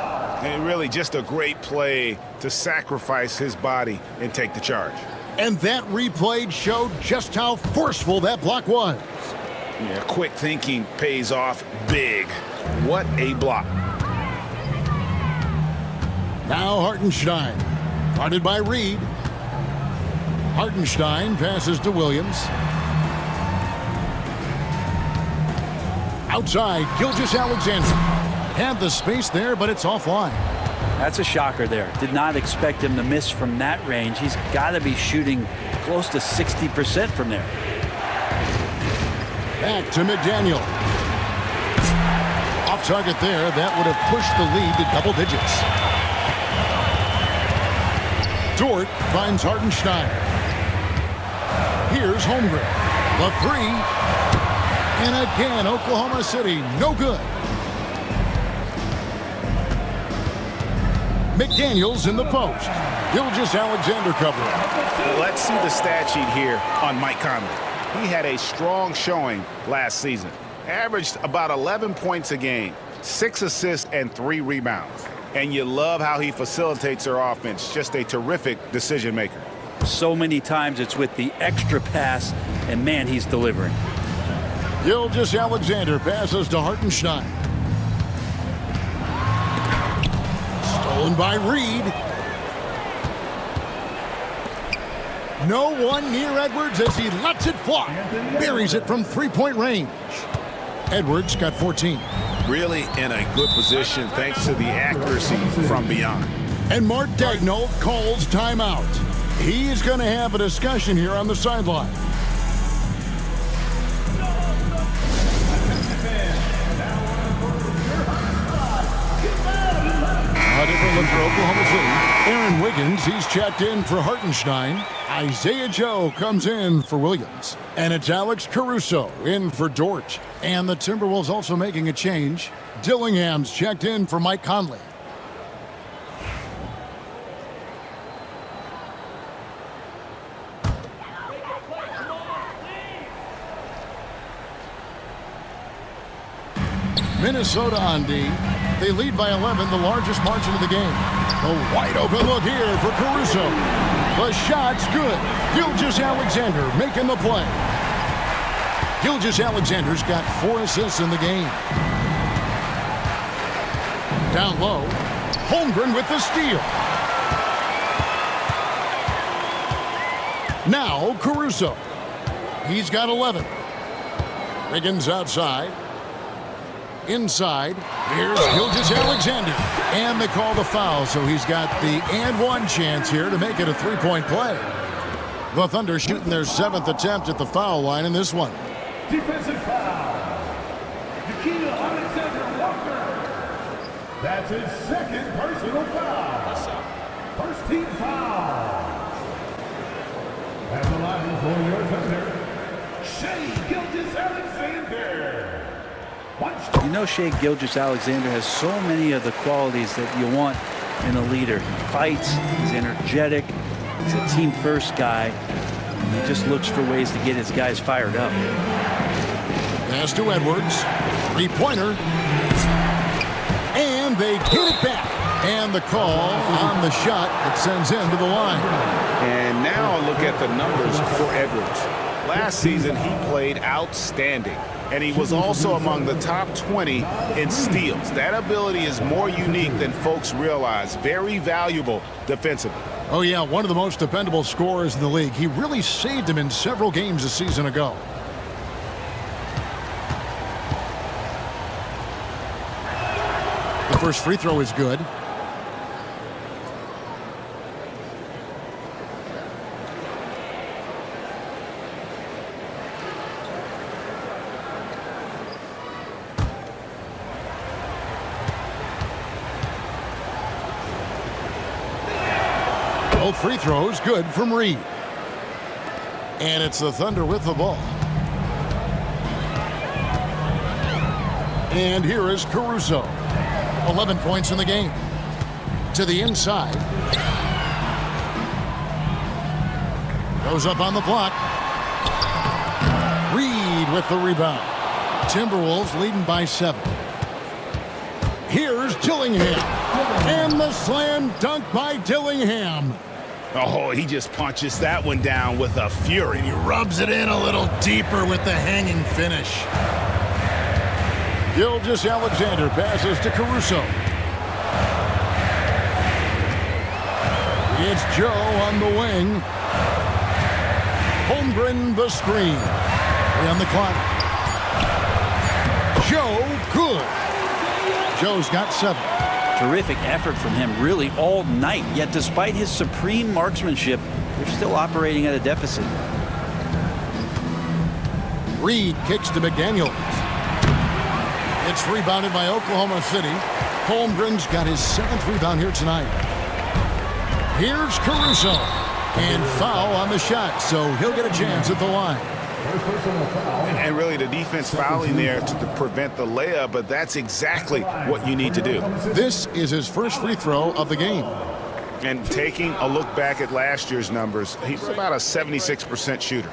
And really just a great play to sacrifice his body and take the charge. And that replay showed just how forceful that block was. Yeah, quick thinking pays off big. What a block. Now Hartenstein. Guarded by Reed. Hartenstein passes to Williams. Outside, Gilgeous-Alexander. Had the space there, but it's offline. That's a shocker there. Did not expect him to miss from that range. He's got to be shooting close to 60% from there. Back to McDaniel. Off target there. That would have pushed the lead to double digits. Dort finds Hartenstein. Here's Holmgren. The 3. And again, Oklahoma City, no good. McDaniels in the post. Gilgeous-Alexander covering. Let's see the stat sheet here on Mike Conley. He had a strong showing last season. Averaged about 11 points a game, 6 assists and 3 rebounds. And you love how he facilitates their offense. Just a terrific decision maker. So many times it's with the extra pass, and man, he's delivering. Gilgeous-Alexander passes to Hartenstein. Stolen by Reed. No one near Edwards as he lets it fly. Buries it from 3-point range. Edwards got 14. Really in a good position thanks to the accuracy from beyond. And Mark Daigneault calls timeout. He's going to have a discussion here on the sideline. A different look for Oklahoma City. Aaron Wiggins, he's checked in for Hartenstein. Isaiah Joe comes in for Williams. And it's Alex Caruso in for Dort. And the Timberwolves also making a change. Dillingham's checked in for Mike Conley. Minnesota on D. They lead by 11, the largest margin of the game. A wide open look here for Caruso. The shot's good. Gilgeous-Alexander making the play. Gilgeous-Alexander's got 4 assists in the game. Down low, Holmgren with the steal. Now Caruso. He's got 11. Wiggins outside. Inside, here's Gilgeous-Alexander. And they call the foul, so he's got the and one chance here to make it a 3-point play. The Thunder shooting their 7th attempt at the foul line in this one. Defensive foul. Alexander-Walker. That's his 2nd personal foul. First team foul. And the line for your Thunder, Shai Gilgeous-Alexander. You know, Shai Gilgeous-Alexander has so many of the qualities that you want in a leader. He fights, he's energetic, he's a team-first guy, and he just looks for ways to get his guys fired up. Pass to Edwards, 3-pointer, and they get it back. And the call on the shot that sends him to the line. And now look at the numbers for Edwards. Last season, he played outstanding. And he was also among the top 20 in steals. That ability is more unique than folks realize. Very valuable defensively. Oh, yeah, one of the most dependable scorers in the league. He really saved him in several games a season ago. The first free throw is good. Both free throws good from Reed. And it's the Thunder with the ball. And here is Caruso. 11 points in the game. To the inside. Goes up on the block. Reed with the rebound. Timberwolves leading by 7. Here's Dillingham. And the slam dunk by Dillingham. Oh, he just punches that one down with a fury. And he rubs it in a little deeper with the hanging finish. Gilgeous-Alexander passes to Caruso. It's Joe on the wing. Holmgren the screen. 3 on the clock. Joe, good. Joe's got 7. Terrific effort from him really all night, yet despite his supreme marksmanship, they're still operating at a deficit. Reed kicks to McDaniels. It's rebounded by Oklahoma City. Holmgren's got his 7th rebound here tonight. Here's Caruso. And foul on the shot, so he'll get a chance at the line. And really the defense fouling there to prevent the layup, but that's exactly what you need to do. This is his first free throw of the game. And taking a look back at last year's numbers, he's about a 76% shooter.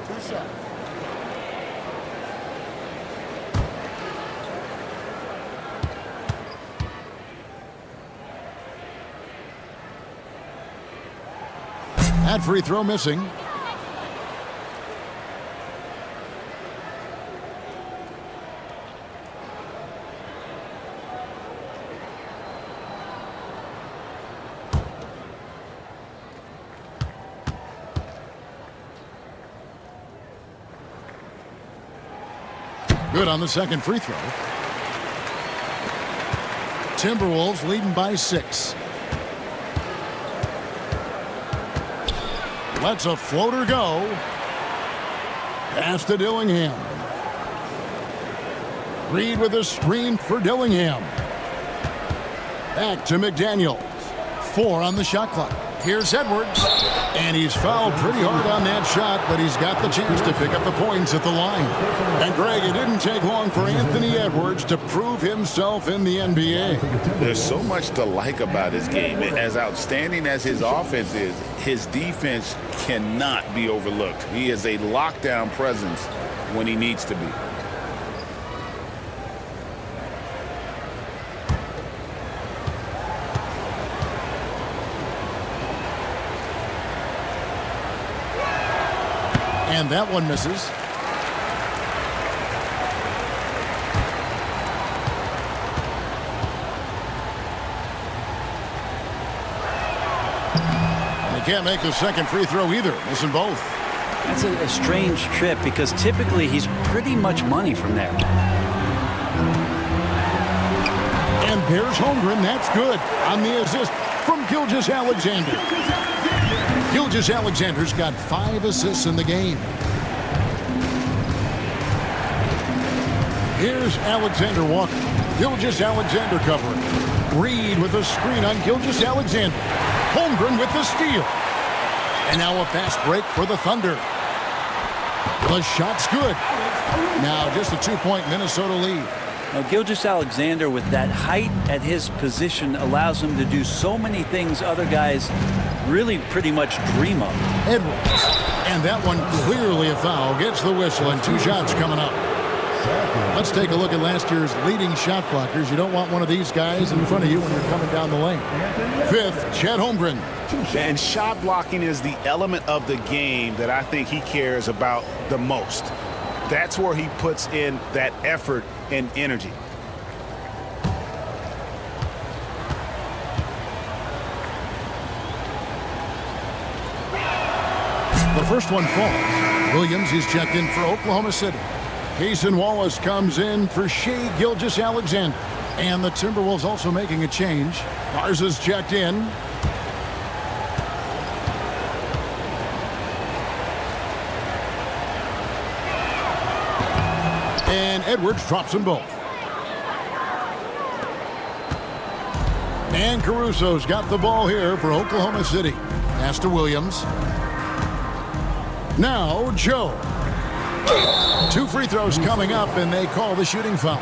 That free throw missing. Good on the second free throw. Timberwolves leading by 6. Lets a floater go. Pass to Dillingham. Reed with a screen for Dillingham. Back to McDaniels. 4 on the shot clock. Here's Edwards, and he's fouled pretty hard on that shot, but he's got the chance to pick up the points at the line. And, Greg, it didn't take long for Anthony Edwards to prove himself in the NBA. There's so much to like about his game. As outstanding as his offense is, his defense cannot be overlooked. He is a lockdown presence when he needs to be. And that one misses. And he can't make the second free throw either, missing both. That's a strange trip because typically he's pretty much money from there. And there's Holmgren. That's good on the assist from Gilgeous-Alexander. Gilgeous-Alexander's got 5 assists in the game. Here's Alexander Walker. Gilgeous-Alexander covering. Reed with a screen on Gilgeous-Alexander. Holmgren with the steal. And now a fast break for the Thunder. The shot's good. Now just a 2-point Minnesota lead. Now, Gilgeous-Alexander, with that height at his position, allows him to do so many things other guys really pretty much dream of. Edwards. And that one clearly a foul. Gets the whistle, and 2 shots coming up. Let's take a look at last year's leading shot blockers. You don't want one of these guys in front of you when you're coming down the lane. 5th, Chet Holmgren. And shot blocking is the element of the game that I think he cares about the most. That's where he puts in that effort and energy. The first one falls. Williams is checked in for Oklahoma City. Cason Wallace comes in for Shai Gilgeous-Alexander. And the Timberwolves also making a change. Garza's checked in. And Edwards drops them both. And Caruso's got the ball here for Oklahoma City. Pass to Williams. Now Joe. 2 free throws coming up, and they call the shooting foul.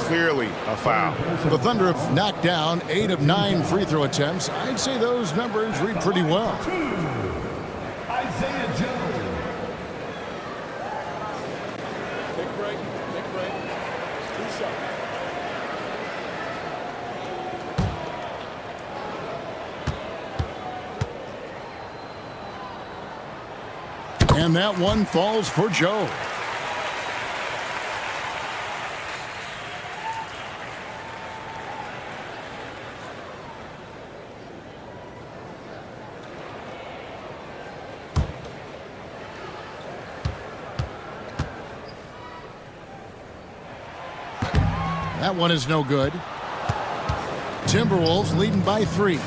Clearly a foul. The Thunder have knocked down 8 of 9 free throw attempts. I'd say those numbers read pretty well. Isaiah Joe. Take a break. Take a break. 2 shots. And that one falls for Joe. That one is no good. Timberwolves leading by 3.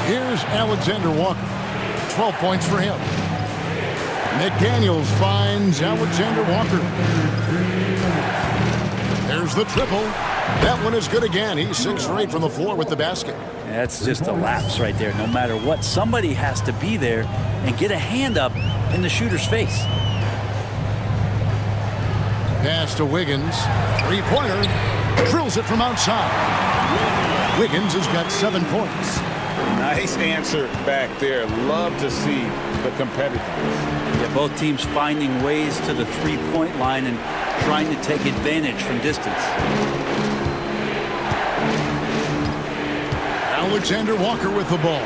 Here's Alexander Walker. 12 points for him. McDaniels finds Alexander Walker. There's the triple. That one is good again. He's 6 for 8 from the floor with the basket. That's just a lapse right there. No matter what, somebody has to be there and get a hand up in the shooter's face. Pass to Wiggins. 3-pointer. Drills it from outside. Wiggins has got 7 points. Nice answer back there. Love to see the competitiveness. Yeah, both teams finding ways to the 3-point line and trying to take advantage from distance. Alexander Walker with the ball.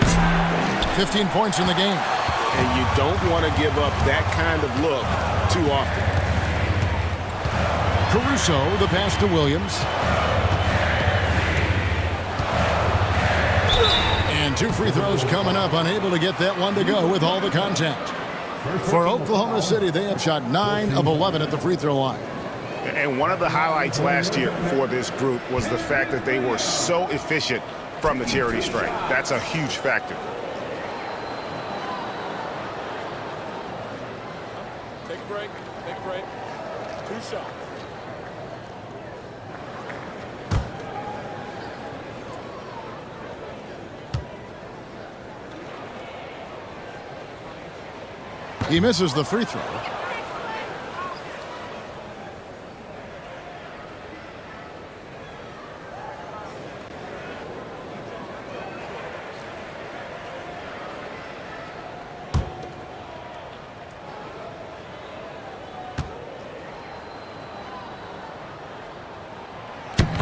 15 points in the game. And you don't want to give up that kind of look too often. Caruso, the pass to Williams. And 2 free throws coming up, unable to get that one to go with all the contact. For Oklahoma City, they have shot 9 of 11 at the free throw line. And one of the highlights last year for this group was the fact that they were so efficient from the charity stripe. That's a huge factor. Take a break. Take a break. 2 shots. He misses the free throw.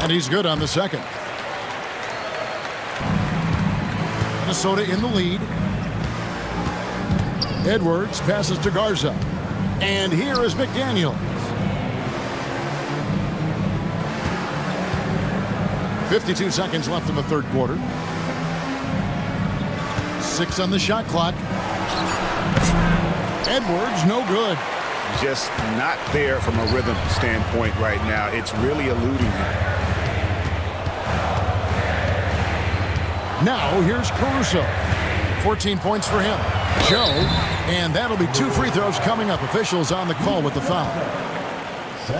And he's good on the second. Minnesota in the lead. Edwards passes to Garza. And here is McDaniels. 52 seconds left in the third quarter. 6 on the shot clock. Edwards, no good. Just not there from a rhythm standpoint right now. It's really eluding him. Now here's Caruso. 14 points for him. Joe, and that'll be 2 free throws coming up. Officials on the call with the foul.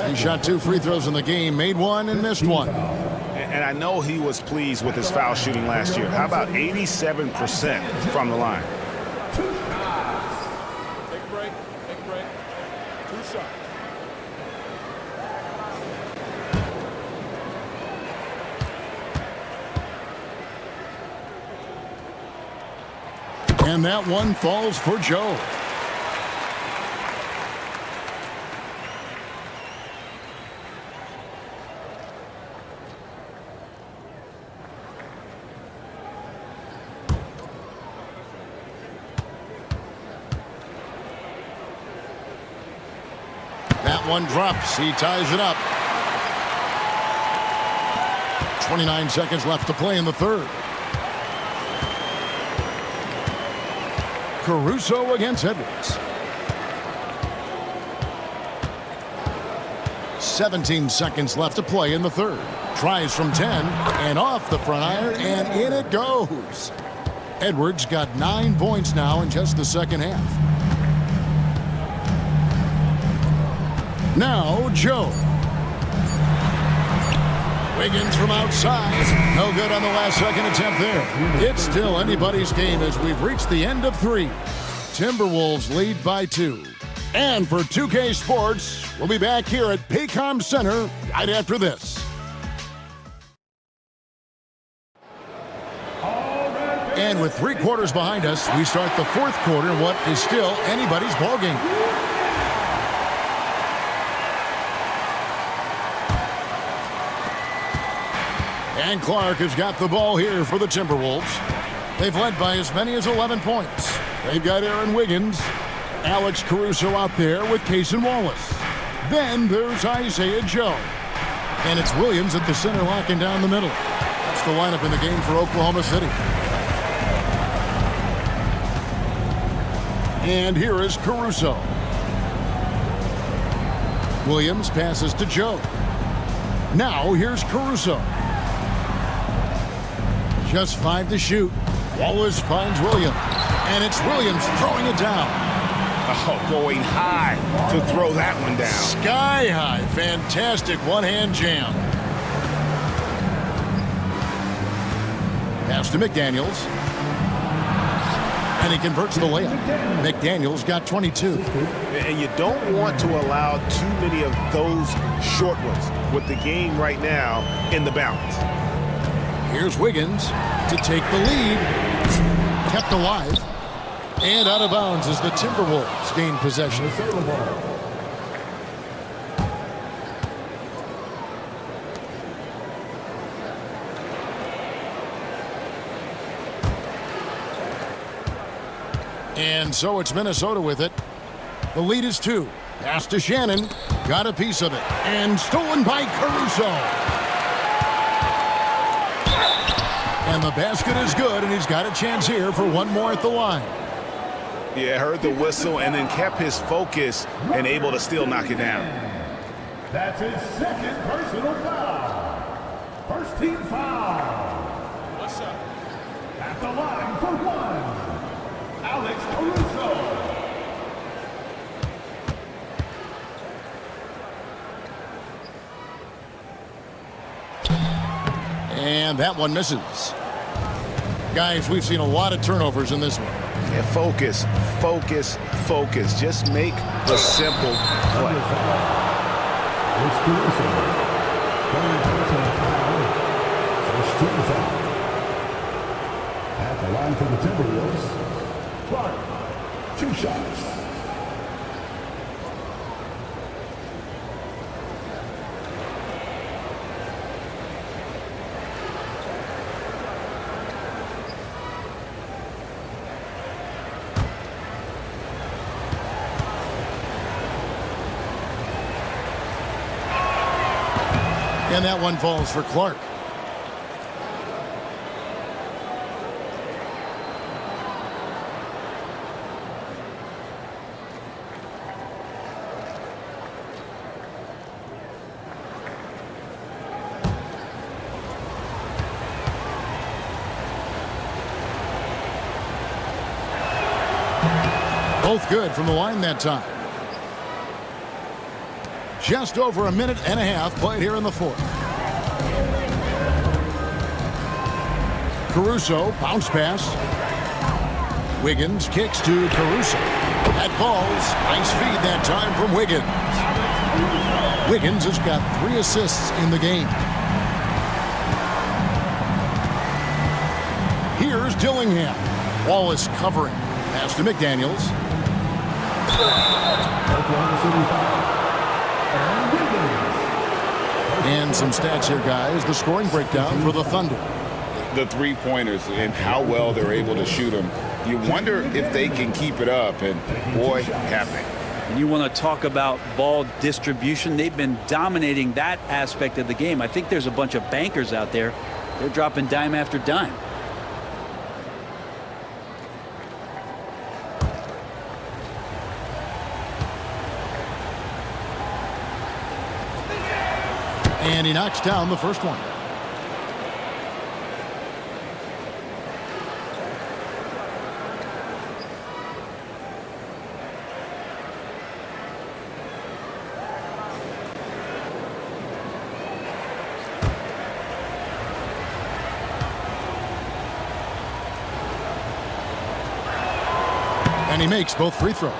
He shot 2 free throws in the game, made 1 and missed 1. And I know he was pleased with his foul shooting last year. How about 87% from the line? 2 shots. Take a break. Take a break. 2 shots. And that one falls for Joe. That one drops. He ties it up. 29 seconds left to play in the third. Caruso against Edwards. 17 seconds left to play in the third. Tries from 10 and off the front iron, and in it goes. Edwards got 9 points now in just the second half. Now Joe. Wiggins from outside. No good on the last second attempt there. It's still anybody's game as we've reached the end of 3. Timberwolves lead by 2. And for 2K Sports, we'll be back here at Paycom Center right after this. And with 3 quarters behind us, we start the 4th quarter in what is still anybody's ballgame. And Clark has got the ball here for the Timberwolves. They've led by as many as 11 points. They've got Aaron Wiggins, Alex Caruso out there with Cason Wallace. Then there's Isaiah Joe. And it's Williams at the center locking down the middle. That's the lineup in the game for Oklahoma City. And here is Caruso. Williams passes to Joe. Now here's Caruso. Just 5 to shoot. Wallace finds Williams. And it's Williams throwing it down. Oh, going high to throw that one down. Sky high. Fantastic one-hand jam. Pass to McDaniels. And he converts the layup. McDaniels got 22. And you don't want to allow too many of those short ones with the game right now in the balance. Here's Wiggins to take the lead. Kept alive. And out of bounds as the Timberwolves gain possession. And so it's Minnesota with it. The lead is 2. Pass to Shannon. Got a piece of it. And stolen by Caruso. And the basket is good, and he's got a chance here for one more at the line. Yeah, heard the whistle and then kept his focus and able to still knock it down. That's his 2nd personal foul. First team foul. What's up? At the line for 1, Alex Caruso. And that one misses. Guys, we've seen a lot of turnovers in this one. Yeah, focus, focus, focus. Just make the simple play. It's Caruso. Third personal foul. First team foul. At the line for the Timberwolves, Clark, 2 shots. And that one falls for Clark. Both good from the line that time. Just over a minute and a half played here in the fourth. Caruso, bounce pass. Wiggins kicks to Caruso. That falls. Nice feed that time from Wiggins. Wiggins has got 3 assists in the game. Here's Dillingham. Wallace covering. Pass to McDaniels. Oklahoma City foul. And some stats here, guys. The scoring breakdown for the Thunder. The three-pointers and how well they're able to shoot them. You wonder if they can keep it up, and boy, have they. And you want to talk about ball distribution. They've been dominating that aspect of the game. I think there's a bunch of bankers out there. They're dropping dime after dime. And he knocks down the first one. And he makes both free throws.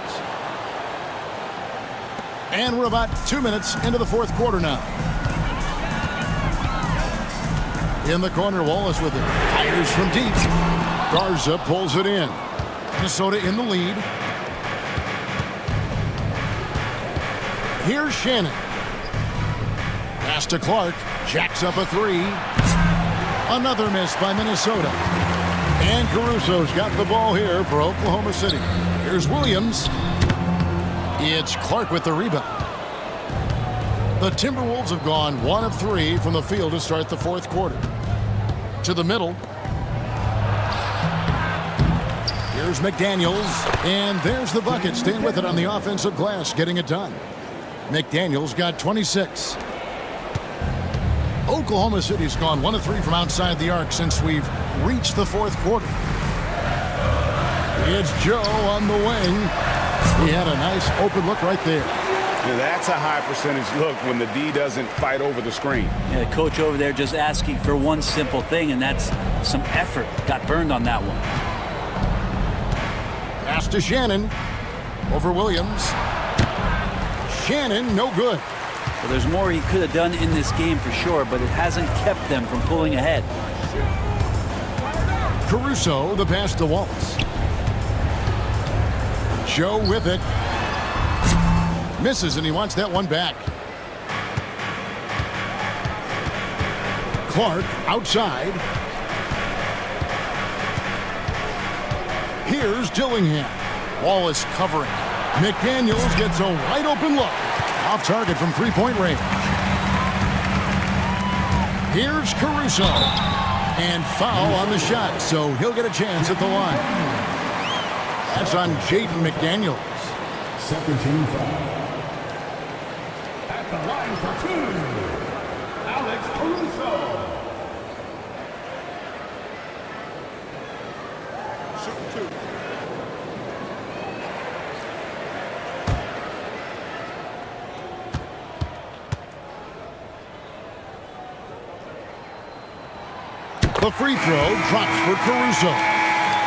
And we're about 2 minutes into the fourth quarter now. In the corner, Wallace with it. Fires from deep. Garza pulls it in. Minnesota in the lead. Here's Shannon. Pass to Clark. Jacks up a 3. Another miss by Minnesota. And Caruso's got the ball here for Oklahoma City. Here's Williams. It's Clark with the rebound. The Timberwolves have gone 1 of 3 from the field to start the fourth quarter. To the middle. Here's McDaniels. And there's the bucket. Staying with it on the offensive glass, getting it done. McDaniels got 26. Oklahoma City's gone 1 of 3 from outside the arc since we've reached the fourth quarter. It's Joe on the wing. He had a nice open look right there. Yeah, that's a high percentage look when the D doesn't fight over the screen. Yeah, the coach over there just asking for one simple thing, and that's some effort. Got burned on that one. Pass to Shannon. Over Williams. Shannon, no good. Well, there's more he could have done in this game for sure, but it hasn't kept them from pulling ahead. Caruso, the pass to Wallace. Joe with it. Misses, and he wants that one back. Clark outside. Here's Dillingham. Wallace covering. McDaniels gets a wide open look. Off target from three-point range. Here's Caruso. And foul on the shot, so he'll get a chance at the line. That's on Jaden McDaniels. Second team foul. At the line for 2, Alex Caruso. Shoot 2. The free throw drops for Caruso.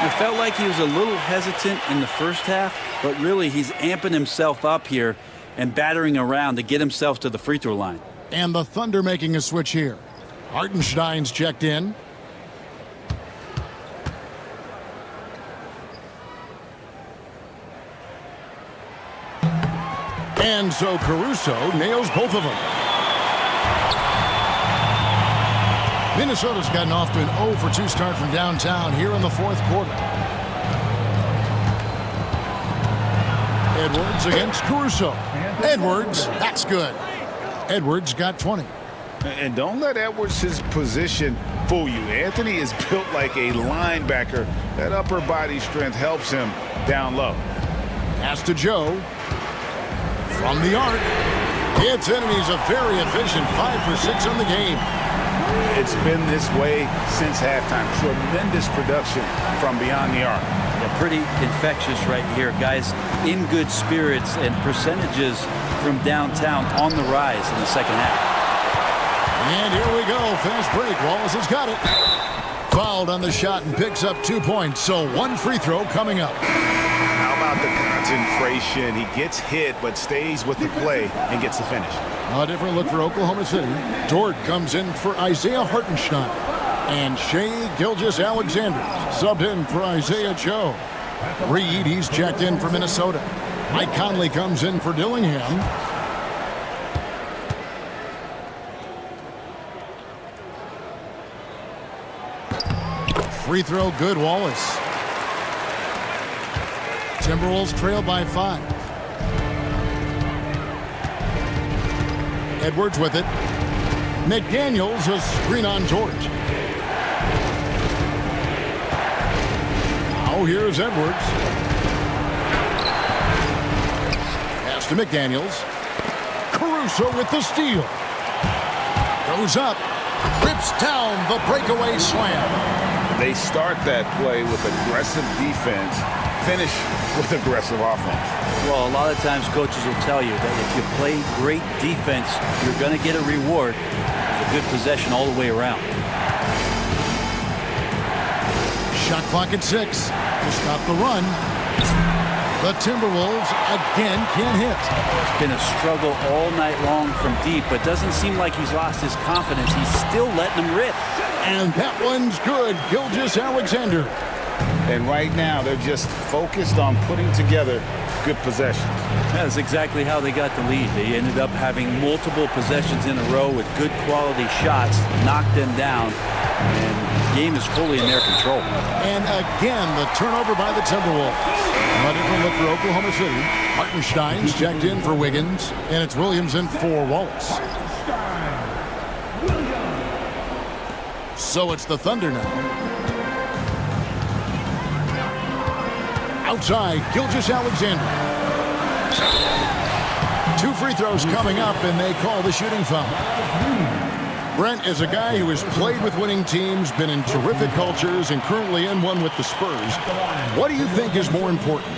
It felt like he was a little hesitant in the first half, but really he's amping himself up here and battering around to get himself to the free throw line. And the Thunder making a switch here. Hartenstein's checked in. And so Caruso nails both of them. Minnesota's gotten off to an 0-for-2 start from downtown here in the fourth quarter. Edwards against Caruso. Edwards, that's good. Edwards got 20. And don't let Edwards' position fool you. Anthony is built like a linebacker. That upper body strength helps him down low. Pass to Joe. From the arc. It's in, and he's a very efficient 5 for 6 on the game. It's been this way since halftime. Tremendous production from beyond the arc. Yeah, pretty infectious right here. Guys in good spirits and percentages from downtown on the rise in the second half. And here we go. Fast break. Wallace has got it. Fouled on the shot and picks up 2 points. So one free throw coming up. How about the concentration? He gets hit but stays with the play and gets the finish. A different look for Oklahoma City. Dort comes in for Isaiah Hartenstein. And Shai Gilgeous-Alexander subbed in for Isaiah Joe. Reed, he's checked in for Minnesota. Mike Conley comes in for Dillingham. Free throw good, Wallace. Timberwolves trail by 5. Edwards with it. McDaniels a screen on George. Now here's Edwards. Pass to McDaniels. Caruso with the steal. Goes up. Rips down the breakaway slam. They start that play with aggressive defense, finish with aggressive offense. Well, a lot of times coaches will tell you that if you play great defense, you're going to get a reward. It's a good possession all the way around. Shot clock at 6 to stop the run. The Timberwolves again can't hit. It's been a struggle all night long from deep, but doesn't seem like he's lost his confidence. He's still letting them rip. And that one's good. Gilgeous-Alexander. And right now, they're just focused on putting together good possessions. That's exactly how they got the lead. They ended up having multiple possessions in a row with good quality shots, knocked them down, and the game is fully in their control. And again, the turnover by the Timberwolves. A different look for Oklahoma City. Hartenstein's checked in for Wiggins, and it's Williams in for Wallace. So it's the Thunder now. Outside, Gilgeous-Alexander. 2 free throws coming up, and they call the shooting foul. Brent is a guy who has played with winning teams, been in terrific cultures, and currently in one with the Spurs. What do you think is more important,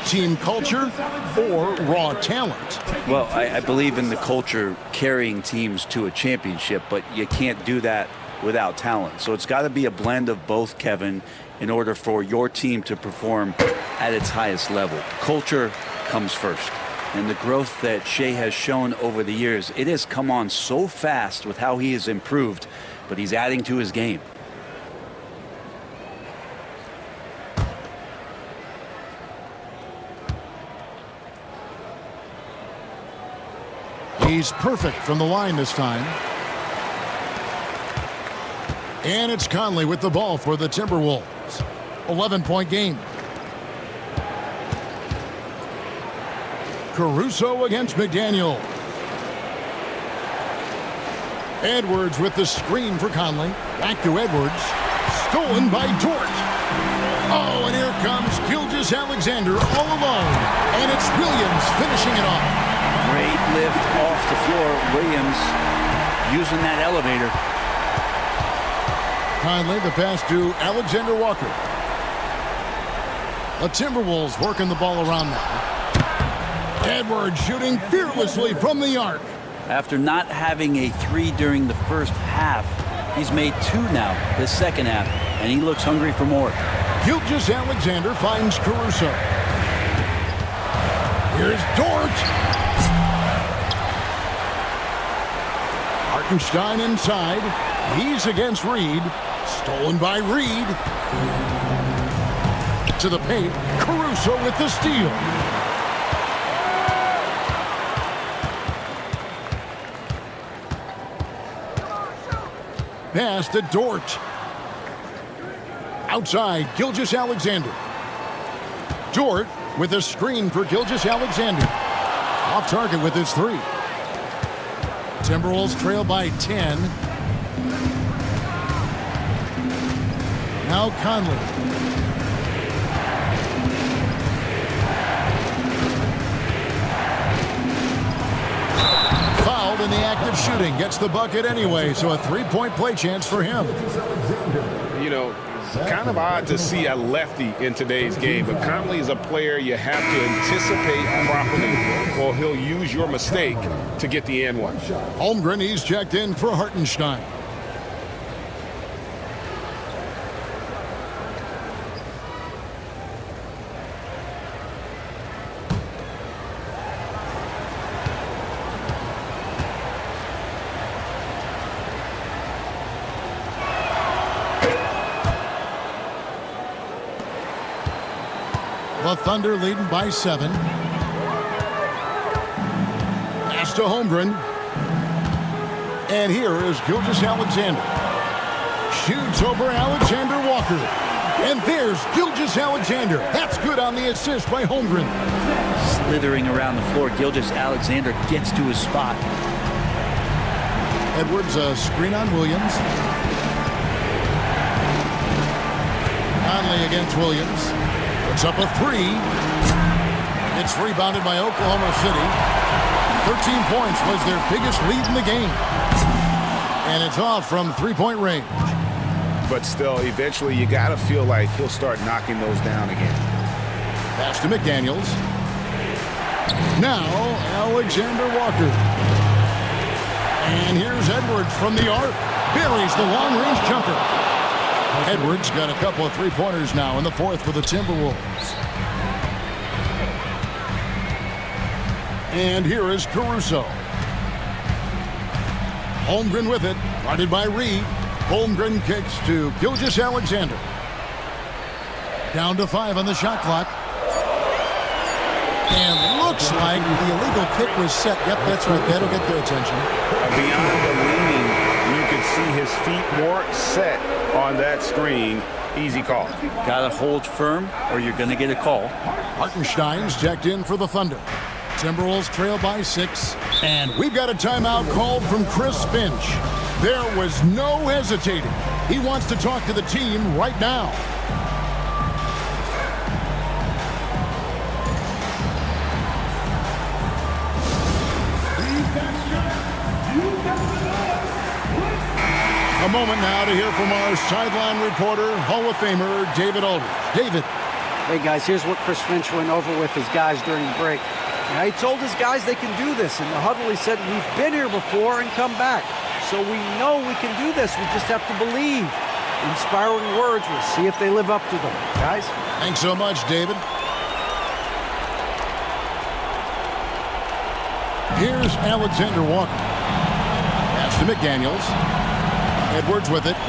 team culture or raw talent? Well, I believe in the culture carrying teams to a championship, but you can't do that without talent. So it's got to be a blend of both, Kevin, in order for your team to perform at its highest level. Culture comes first. And the growth that Shai has shown over the years, it has come on so fast with how he has improved, but he's adding to his game. He's perfect from the line this time. And it's Conley with the ball for the Timberwolves. 11-point game. Caruso against McDaniel. Edwards with the screen for Conley. Back to Edwards. Stolen by Dort. Oh, and here comes Gilgeous-Alexander all alone. And it's Williams finishing it off. Great lift off the floor. Williams using that elevator. Conley, the pass to Alexander Walker. The Timberwolves working the ball around now. Edwards shooting fearlessly from the arc. After not having a 3 during the first half, He's made 2 now this second half, and he looks hungry for more. Gilgeous-Alexander finds Caruso. Here's Dort. Hartenstein inside. He's against Reed. Stolen by Reed. To the paint. Caruso with the steal. Pass to Dort. Outside, Gilgeous-Alexander. Dort with a screen for Gilgeous-Alexander. Off target with his 3. Timberwolves trail by 10. Now Conley. Fouled in the act of shooting. Gets the bucket anyway, so a 3-point play chance for him. You know, kind of odd to see a lefty in today's game, but Conley is a player you have to anticipate properly, or he'll use your mistake to get the and one. Holmgren, he's checked in for Hartenstein. The Thunder leading by 7. Pass to Holmgren. And here is Gilgeous-Alexander. Shoots over Alexander Walker. And there's Gilgeous-Alexander. That's good on the assist by Holmgren. Slithering around the floor, Gilgeous-Alexander gets to his spot. Edwards, a screen on Williams. Conley against Williams. Puts up a 3. It's rebounded by Oklahoma City. 13 points was their biggest lead in the game. And it's off from 3-point range. But still, eventually you got to feel like he'll start knocking those down again. Pass to McDaniels. Now, Alexander Walker. And here's Edwards from the arc. Buries the long-range jumper. Edwards got a couple of 3-pointers now in the 4th for the Timberwolves. And here is Caruso. Holmgren with it, guarded by Reed. Holmgren kicks to Gilgeous-Alexander. Down to 5 on the shot clock. And looks like the illegal kick was set. Yep, that's right. That'll get their attention. Beyond the leaning, you could see his feet more set on that screen. Easy call. Got to hold firm or you're going to get a call. Hartenstein's checked in for the Thunder. Timberwolves trail by 6. And we've got a timeout called from Chris Finch. There was no hesitating. He wants to talk to the team right now. A moment now to hear from our sideline reporter, Hall of Famer David Aldridge. David. Hey, guys, here's what Chris Finch went over with his guys during the break. Now, he told his guys they can do this. In the huddle, he said, we've been here before and come back. So we know we can do this. We just have to believe. Inspiring words. We'll see if they live up to them. Guys? Thanks so much, David. Here's Alexander Walker. Pass to McDaniels. Edwards with it.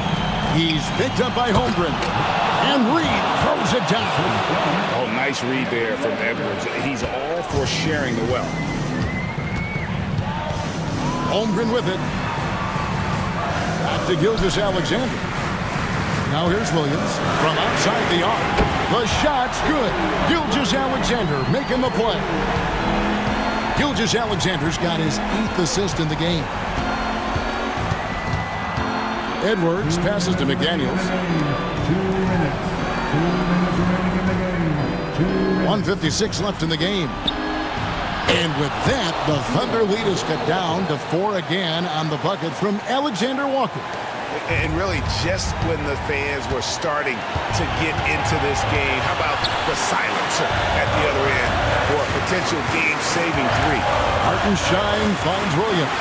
He's picked up by Holmgren. And Reed throws it down. Oh, nice read there from Edwards. He's all for sharing the wealth. Holmgren with it. Back to Gilgeous-Alexander. Now here's Williams from outside the arc. The shot's good. Gilgeous-Alexander making the play. Gilgeous-Alexander's got his 8th assist in the game. Edwards passes to McDaniels. 1:56 left in the game. And with that, the Thunder lead is cut down to 4 again on the bucket from Alexander Walker. And really, just when the fans were starting to get into this game, how about the silencer at the other end for a potential game-saving 3? Hartenstein finds Williams.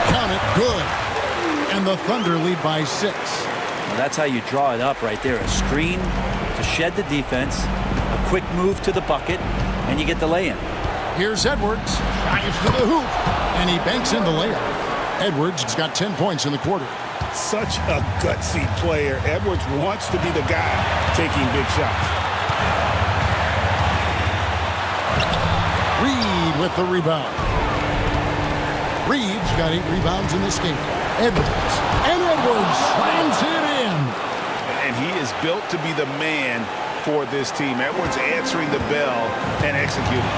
Count it, good. And the Thunder lead by 6. Well, that's how you draw it up right there. A screen to shed the defense, a quick move to the bucket, and you get the lay-in. Here's Edwards. Drives to the hoop, and he banks in the layup. Edwards has got 10 points in the quarter. Such a gutsy player. Edwards wants to be the guy taking big shots. Reed with the rebound. Reed's got 8 rebounds in this game. Edwards. And Edwards slams it in. And he is built to be the man for this team. Edwards answering the bell and executing.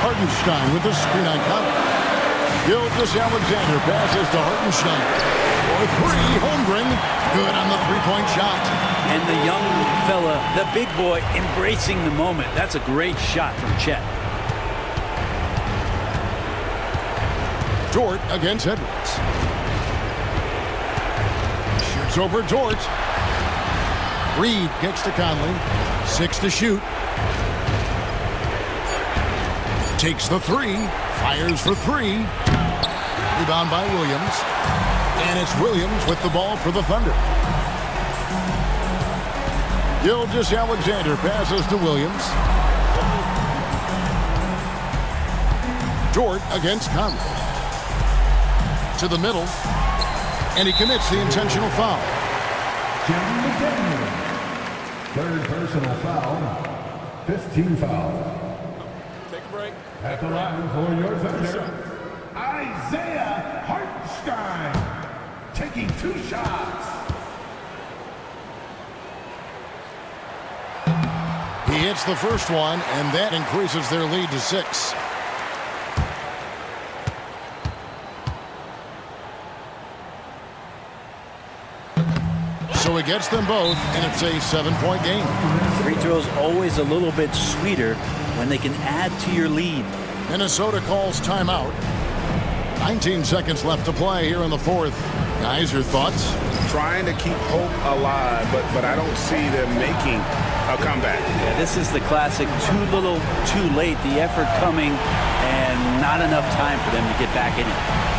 Hartenstein with the screen on Conley. Gilgeous-Alexander passes to Hartenstein. For 3, Holmgren. Good on the three-point shot. And the young fella, the big boy, embracing the moment. That's a great shot from Chet. Dort against Edwards. Shoots over Dort. Reed kicks to Conley. 6 to shoot. Takes the 3. Fires for 3. Rebound by Williams. And it's Williams with the ball for the Thunder. Gilgeous-Alexander passes to Williams. Dort against Conley. To the middle. And he commits the intentional foul. Third personal foul. 15 foul. Take a break. At the line for your Thunder, Isaiah Hartenstein, taking 2 shots. He hits the first one, and that increases their lead to 6. So he gets them both, and it's a 7-point game. Free throws always a little bit sweeter when they can add to your lead. Minnesota calls timeout. 19 seconds left to play here in the 4th. Guys, your thoughts? Trying to keep hope alive, but I don't see them making a comeback. Yeah, this is the classic too little, too late. The effort coming and not enough time for them to get back in it.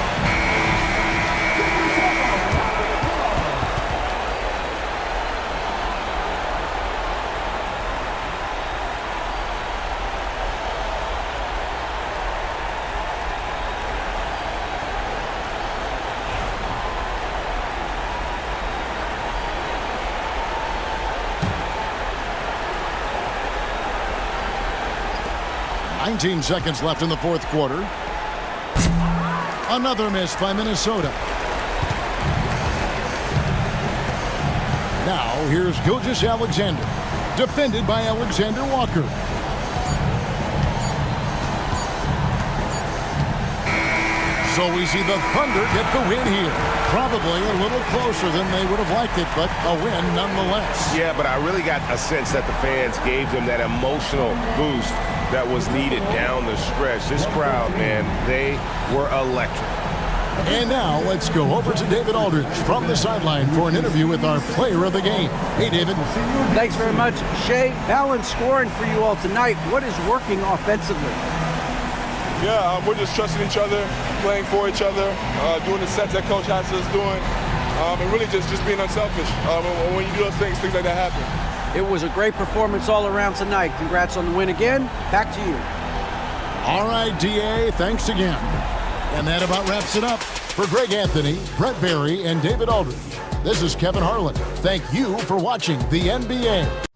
Nineteen seconds left in the 4th quarter. Another miss by Minnesota. Now here's Gilgeous-Alexander, defended by Alexander Walker. So we see the Thunder get the win here. Probably a little closer than they would have liked it, but a win nonetheless. Yeah, but I really got a sense that the fans gave them that emotional boost that was needed down the stretch. This crowd, man, they were electric. And now let's go over to David Aldridge from the sideline for an interview with our player of the game. Hey, David. Thanks very much, Shea. Balanced scoring for you all tonight. What is working offensively? Yeah, we're just trusting each other, playing for each other, doing the sets that Coach has us doing, and really just being unselfish. When you do those things like that happen. It was a great performance all around tonight. Congrats on the win again. Back to you. All right, DA, thanks again. And that about wraps it up. For Greg Anthony, Brett Barry, and David Aldridge, this is Kevin Harlan. Thank you for watching the NBA.